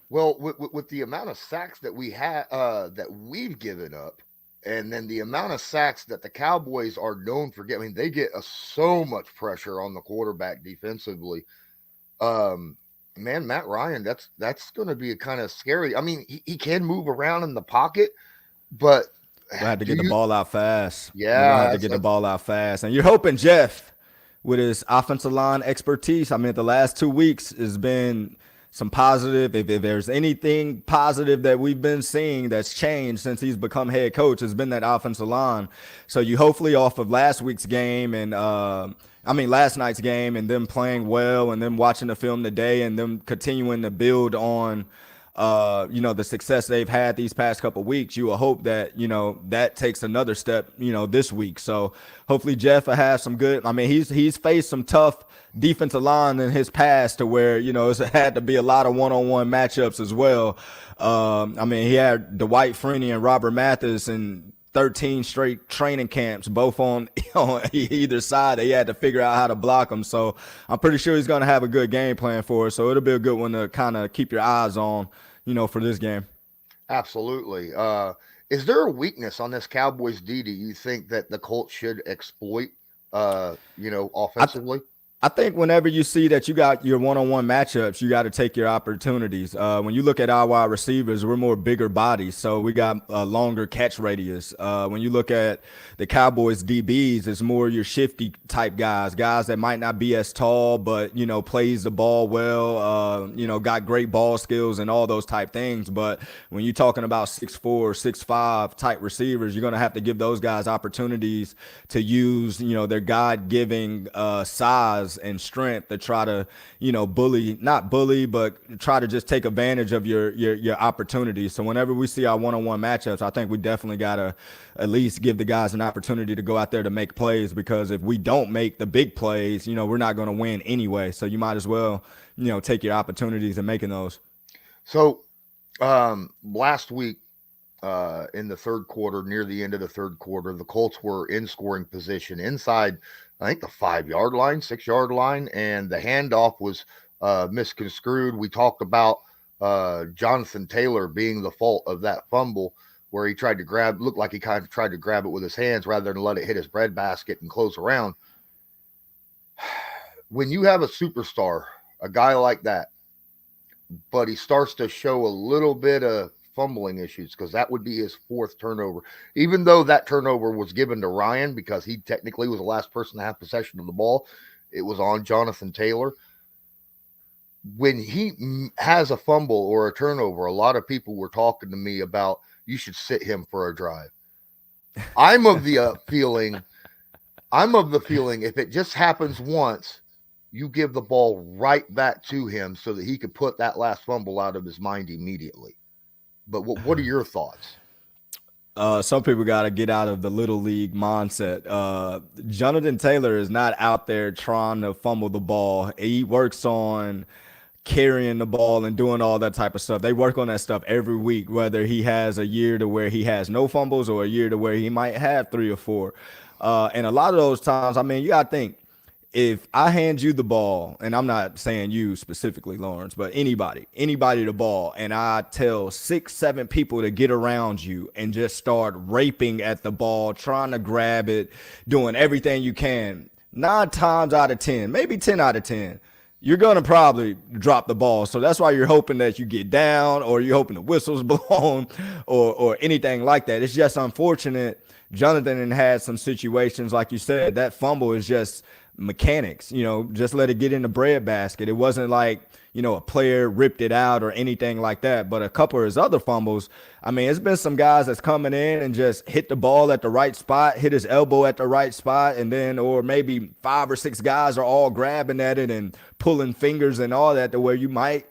Well, with the amount of sacks that we've given up, and then the amount of sacks that the Cowboys are known for getting, I mean, they get so much pressure on the quarterback defensively. Man, Matt Ryan, that's going to be kind of scary. I mean, he can move around in the pocket, but You'll have to do get the you? ball out fast. You're gonna Yeah, have to get the ball out fast, and you're hoping Jeff, with his offensive line expertise. I mean, the last 2 weeks has been some positive. If there's anything positive that we've been seeing that's changed since he's become head coach, has been that offensive line. So you hopefully off of last week's game and last night's game and them playing well and them watching the film today and them continuing to build on the success they've had these past couple of weeks, you will hope that, that takes another step, this week. So hopefully Jeff will have some good, I mean, he's faced some tough defensive line in his past to where, it's had to be a lot of one-on-one matchups as well. He had Dwight Freeney and Robert Mathis and 13 straight training camps, both on either side. They had to figure out how to block them. So I'm pretty sure he's going to have a good game plan for us. So it'll be a good one to kind of keep your eyes on, for this game. absolutely. Is there a weakness on this Cowboys D? Do you think that the Colts should exploit? Offensively. I think whenever you see that you got your one-on-one matchups, you got to take your opportunities. When you look at our wide receivers, we're more bigger bodies, so we got a longer catch radius. When you look at the Cowboys DBs, it's more your shifty type guys that might not be as tall, but plays the ball well. Got great ball skills and all those type things. But when you're talking about 6'4", 6'5" type receivers, you're gonna have to give those guys opportunities to use their God-giving size and strength to try to not bully but try to just take advantage of your opportunities. So whenever we see our one-on-one matchups, I think we definitely got to at least give the guys an opportunity to go out there to make plays, because if we don't make the big plays, we're not going to win anyway. So you might as well take your opportunities and making those. So last week, in the third quarter, near the end of the third quarter, the Colts were in scoring position inside, I think, the 5-yard line, 6-yard line, and the handoff was misconstrued. We talked about Jonathan Taylor being the fault of that fumble, where he tried to looked like he kind of tried to grab it with his hands rather than let it hit his breadbasket and close around. When you have a superstar, a guy like that, but he starts to show a little bit of fumbling issues, because that would be his 4th turnover, even though that turnover was given to Ryan because he technically was the last person to have possession of the ball. It was on Jonathan Taylor. When he has a fumble or a turnover, a lot of people were talking to me about, you should sit him for a drive. I'm of the feeling if it just happens once, you give the ball right back to him so that he could put that last fumble out of his mind immediately. But what are your thoughts? Some people got to get out of the little league mindset. Jonathan Taylor is not out there trying to fumble the ball. He works on carrying the ball and doing all that type of stuff. They work on that stuff every week, whether he has a year to where he has no fumbles or a year to where he might have 3 or 4. And a lot of those times, you got to think, if I hand you the ball, and I'm not saying you specifically, Lawrence, but anybody the ball, and I tell 6, 7 people to get around you and just start raping at the ball, trying to grab it, doing everything you can, 9 times out of 10, maybe 10 out of 10, you're going to probably drop the ball. So that's why you're hoping that you get down, or you're hoping the whistle's blown or anything like that. It's just unfortunate. Jonathan had some situations, like you said, that fumble is just mechanics, just let it get in the breadbasket. It wasn't like, a player ripped it out or anything like that. But a couple of his other fumbles, it's been some guys that's coming in and just hit the ball at the right spot, hit his elbow at the right spot, and then, or maybe 5 or 6 guys are all grabbing at it and pulling fingers and all that, to where you might,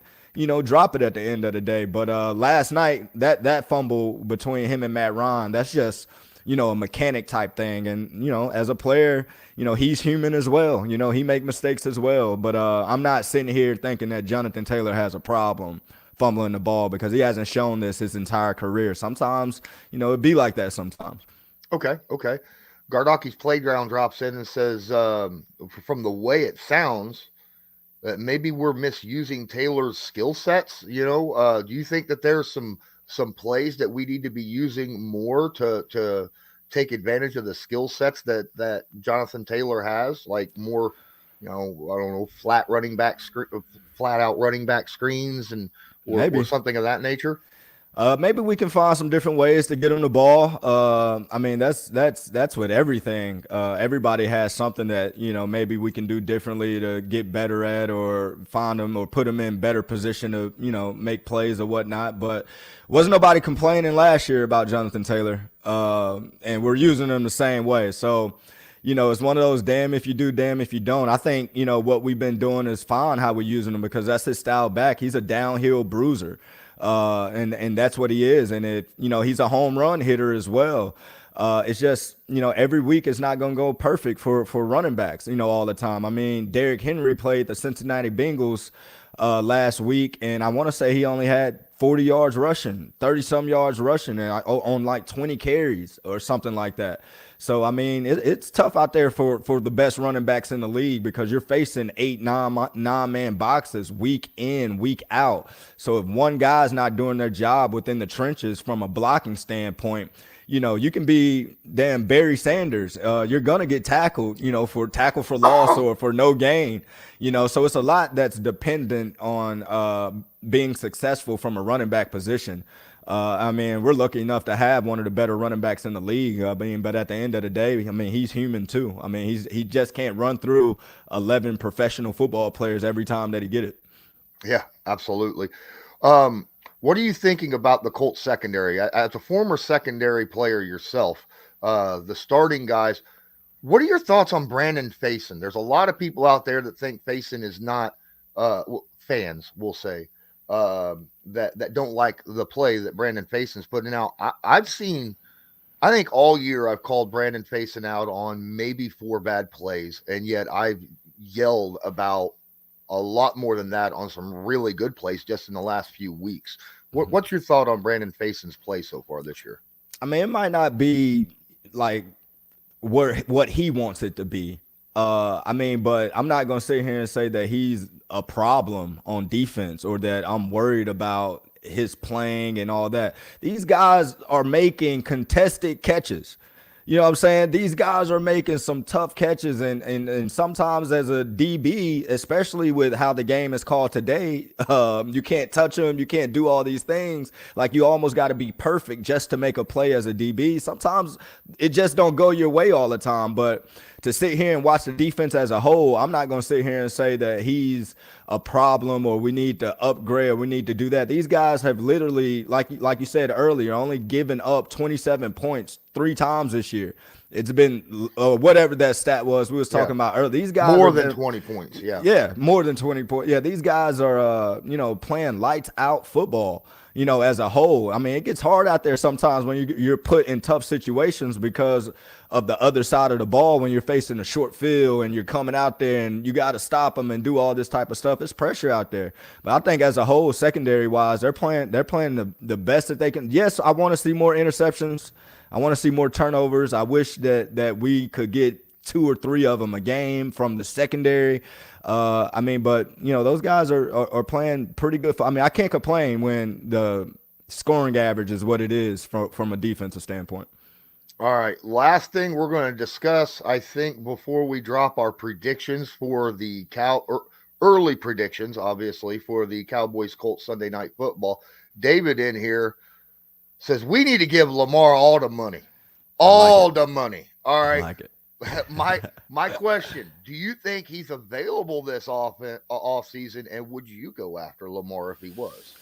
drop it at the end of the day. But last night, that fumble between him and Matt Ryan, that's just, a mechanic type thing. And, as a player, he's human as well. He make mistakes as well. But I'm not sitting here thinking that Jonathan Taylor has a problem fumbling the ball, because he hasn't shown this his entire career. Sometimes, it'd be like that sometimes. Okay. Gardaki's Playground drops in and says, from the way it sounds, that maybe we're misusing Taylor's skill sets. Do you think that there's some plays that we need to be using more to take advantage of the skill sets that Jonathan Taylor has, like more I don't know, flat out running back screens or something of that nature? Maybe we can find some different ways to get him the ball. I mean, that's with everything. Everybody has something that, maybe we can do differently to get better at, or find them or put them in better position to, make plays or whatnot. But wasn't nobody complaining last year about Jonathan Taylor. And we're using him the same way. So, it's one of those damn if you do, damn if you don't. I think, what we've been doing is fine how we're using him, because that's his style back. He's a downhill bruiser. And that's what he is. And he's a home run hitter as well. It's just, every week is not going to go perfect for running backs, all the time. I mean, Derrick Henry played the Cincinnati Bengals last week, and I want to say he only had 40 yards rushing, 30 some yards rushing, and on like 20 carries or something like that. So, I mean, it's tough out there for the best running backs in the league, because you're facing 9-man boxes week in, week out. So if one guy's not doing their job within the trenches from a blocking standpoint, you can be damn Barry Sanders. You're going to get tackled, for tackle for loss or for no gain, so it's a lot that's dependent on being successful from a running back position. I mean, we're lucky enough to have one of the better running backs in the league. But at the end of the day, I mean, he's human too. I mean, he just can't run through 11 professional football players every time that he get it. Yeah, absolutely. What are you thinking about the Colts secondary? As a former secondary player yourself, the starting guys, what are your thoughts on Brandon Facyson? There's a lot of people out there that think Facyson is not fans, we'll say, that don't like the play that Brandon Fayson's putting out. I think all year I've called Brandon Facyson out on maybe 4 bad plays, and yet I've yelled about a lot more than that on some really good plays just in the last few weeks. What's your thought on Brandon Fayson's play so far this year? I mean, it might not be like what he wants it to be. I mean, but I'm not going to sit here and say that he's a problem on defense, or that I'm worried about his playing and all that. These guys are making contested catches. You know what I'm saying? These guys are making some tough catches, and sometimes as a DB, especially with how the game is called today, you can't touch them. You can't do all these things. Like, you almost got to be perfect just to make a play as a DB. Sometimes it just don't go your way all the time. But to sit here and watch the defense as a whole, I'm not going to sit here and say that he's a problem or we need to upgrade or we need to do that. These guys have literally, like you said earlier, only given up 27 points 3 times this year. It's been whatever that stat was we was talking about earlier. These guys more than 20 points. Yeah, more than 20 points. Yeah, these guys are playing lights out football, as a whole. I mean, it gets hard out there sometimes when you're put in tough situations because of the other side of the ball, when you're facing a short field and you're coming out there and you got to stop them and do all this type of stuff. It's pressure out there. But I think as a whole, secondary wise, they're playing the best that they can. Yes, I want to see more interceptions. I want to see more turnovers. I wish that we could get 2 or 3 of them a game from the secondary. I mean, but those guys are playing pretty good. I mean, I can't complain when the scoring average is what it is from a defensive standpoint. All right, last thing we're going to discuss, I think, before we drop our predictions for the early predictions, obviously, for the Cowboys Colts Sunday Night Football. David in here says we need to give Lamar all the money. All the money. All right. I like it. My question, do you think he's available this off season, and would you go after Lamar if he was?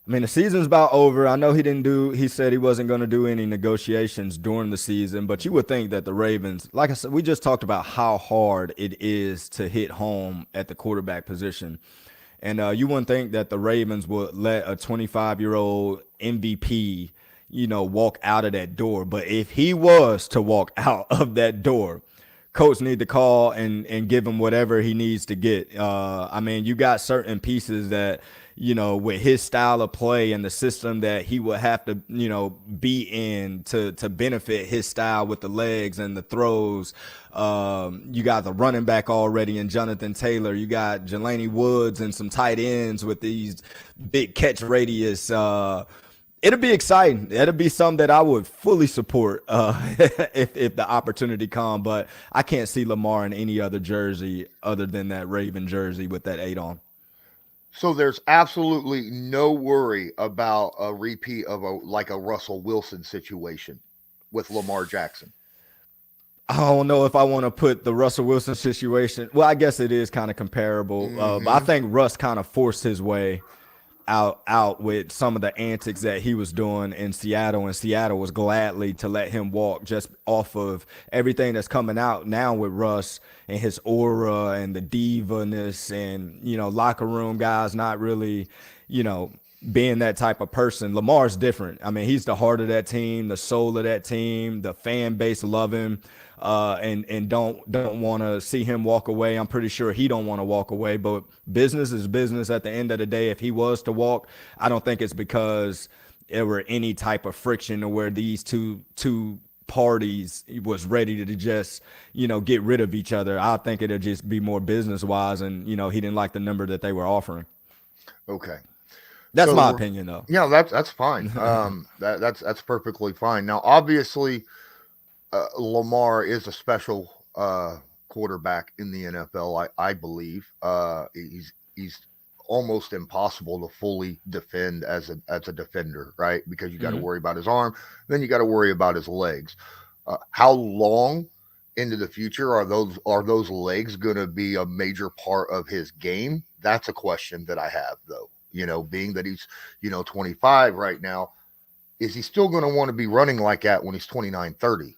I mean, the season's about over. I know he said he wasn't going to do any negotiations during the season, but you would think that the Ravens, like I said, we just talked about how hard it is to hit home at the quarterback position. And you wouldn't think that the Ravens would let a 25-year-old MVP, walk out of that door. But if he was to walk out of that door, Coach need to call and give him whatever he needs to get. I mean, you got certain pieces that, with his style of play and the system that he would have to, be in to benefit his style with the legs and the throws. You got the running back already in Jonathan Taylor. You got Jelani Woods and some tight ends with these big catch radius. It'll be exciting. It'll be something that I would fully support if the opportunity come. But I can't see Lamar in any other jersey other than that Raven jersey with that 8 on. So there's absolutely no worry about a repeat of a Russell Wilson situation with Lamar Jackson. I don't know if I want to put the Russell Wilson situation. Well, I guess it is kind of comparable. But I think Russ kind of forced his way out with some of the antics that he was doing in Seattle, and Seattle was gladly to let him walk just off of everything that's coming out now with Russ and his aura and the diva-ness and, locker room guys not really, being that type of person. Lamar's different. I mean, he's the heart of that team, the soul of that team. The fan base love him. And don't want to see him walk away. I'm pretty sure he don't want to walk away, but business is business at the end of the day. If he was to walk, I don't think it's because there were any type of friction or where these two parties was ready to just, get rid of each other. I think it'll just be more business wise. And, he didn't like the number that they were offering. Okay. That's my opinion though. Yeah, that's fine. That's perfectly fine. Now, obviously, Lamar is a special quarterback in the NFL. I believe he's almost impossible to fully defend as a defender, right? Because you got to worry about his arm, then you got to worry about his legs. How long into the future are those legs going to be a major part of his game? That's a question that I have, though. Being that he's 25 right now, is he still going to want to be running like that when he's 29, 30?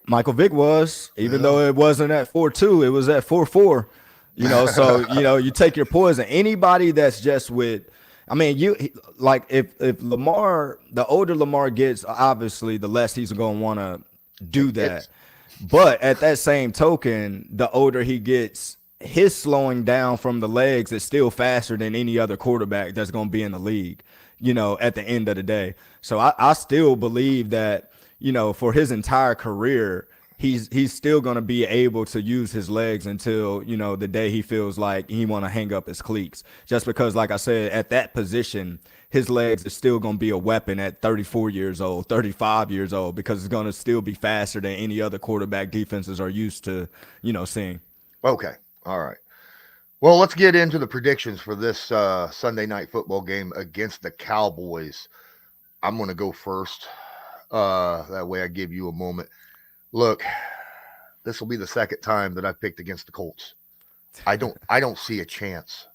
Michael Vick was, even though it wasn't at 4.2, it was at 4.4. So you take your poison. Anybody that's just with, I mean, if Lamar, the older Lamar gets, obviously the less he's going to want to do that. But at that same token, the older he gets, his slowing down from the legs is still faster than any other quarterback that's going to be in the league, at the end of the day. So I still believe that, for his entire career, he's still going to be able to use his legs until, the day he feels like he want to hang up his cleats. Just because, like I said, at that position, his legs is still going to be a weapon at 34 years old, 35 years old, because it's going to still be faster than any other quarterback defenses are used to, seeing. Okay. All right. Well, let's get into the predictions for this Sunday night football game against the Cowboys. I'm going to go first. That way I give you a moment. Look, this will be the second time that I've picked against the Colts. I don't see a chance.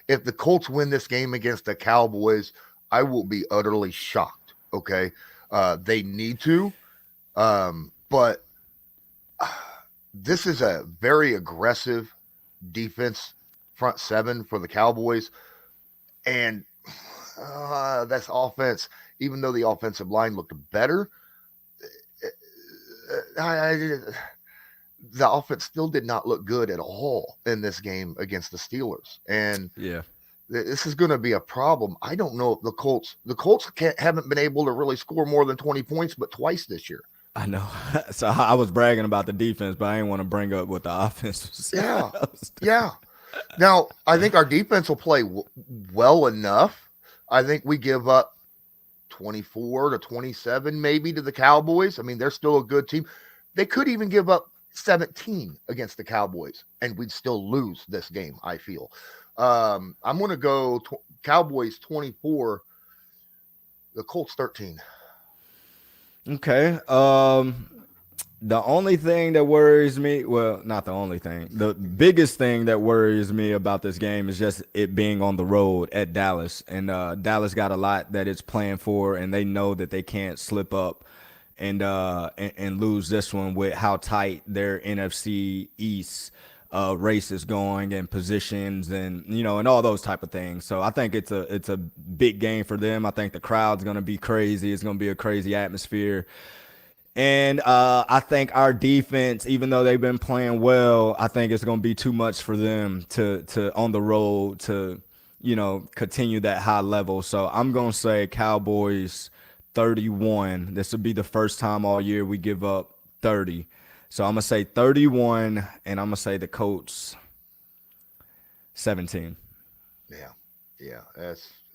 If the Colts win this game against the Cowboys, I will be utterly shocked. Okay. They need to. But this is a very aggressive defense front seven for the Cowboys. And that's offense, even though the offensive line looked better, the offense still did not look good at all in this game against the Steelers. And this is going to be a problem. I don't know if the Colts haven't been able to really score more than 20 points, but twice this year. I know. So I was bragging about the defense, but I didn't want to bring up what the offense was. Yeah. Now, I think our defense will play well enough. I think we give up 24 to 27 maybe to the Cowboys. I mean, they're still a good team. They could even give up 17 against the Cowboys, and we'd still lose this game, I feel. I'm going to go Cowboys 24, the Colts 13. Okay. The only thing that worries me, well, not the only thing, the biggest thing that worries me about this game is just it being on the road at Dallas. And Dallas got a lot that it's playing for, and they know that they can't slip up and lose this one with how tight their NFC East race is going and positions and, and all those type of things. So I think it's a big game for them. I think the crowd's going to be crazy. It's going to be a crazy atmosphere. And I think our defense, even though they've been playing well, I think it's going to be too much for them to on the road to, continue that high level. So I'm going to say Cowboys 31. This will be the first time all year we give up 30. So I'm going to say 31, and I'm going to say the Colts 17. Yeah.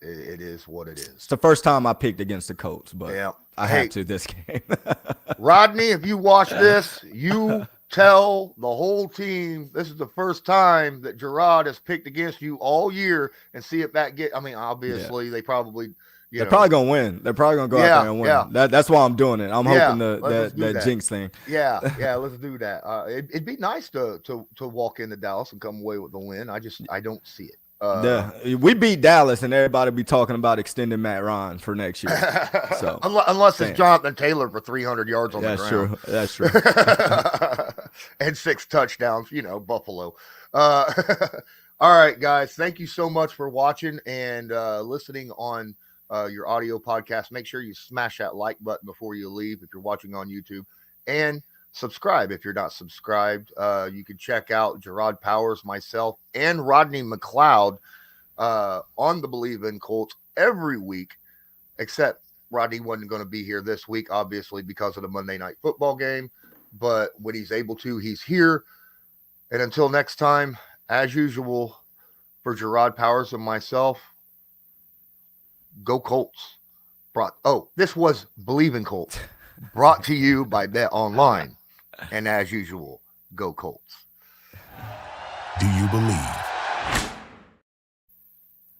It is what it is. It's the first time I picked against the Colts, but Yeah. I had to this game. Rodney, if you watch this, you tell the whole team this is the first time that Jerraud has picked against you all year, and see if that I mean, obviously they probably they're probably gonna win. They're probably gonna go out there and win. Yeah. That's why I'm doing it. I'm hoping that jinx thing. Yeah, let's do that. It'd be nice to walk into Dallas and come away with the win. I don't see it. We beat Dallas, and everybody be talking about extending Matt Ryan for next year. So unless it's Jonathan Taylor for 300 yards on the ground. That's true. And 6 touchdowns, Buffalo. All right, guys. Thank you so much for watching and listening on your audio podcast. Make sure you smash that like button before you leave if you're watching on YouTube, and subscribe if you're not subscribed. You can check out Jerraud Powers, myself, and Rodney McLeod on the Bleav in Colts every week, except Rodney wasn't going to be here this week, obviously, because of the Monday Night Football game. But when he's able to, he's here. And until next time, as usual, for Jerraud Powers and myself, go Colts. This was Bleav in Colts, brought to you by Bet Online. And as usual, go Colts. Do you believe?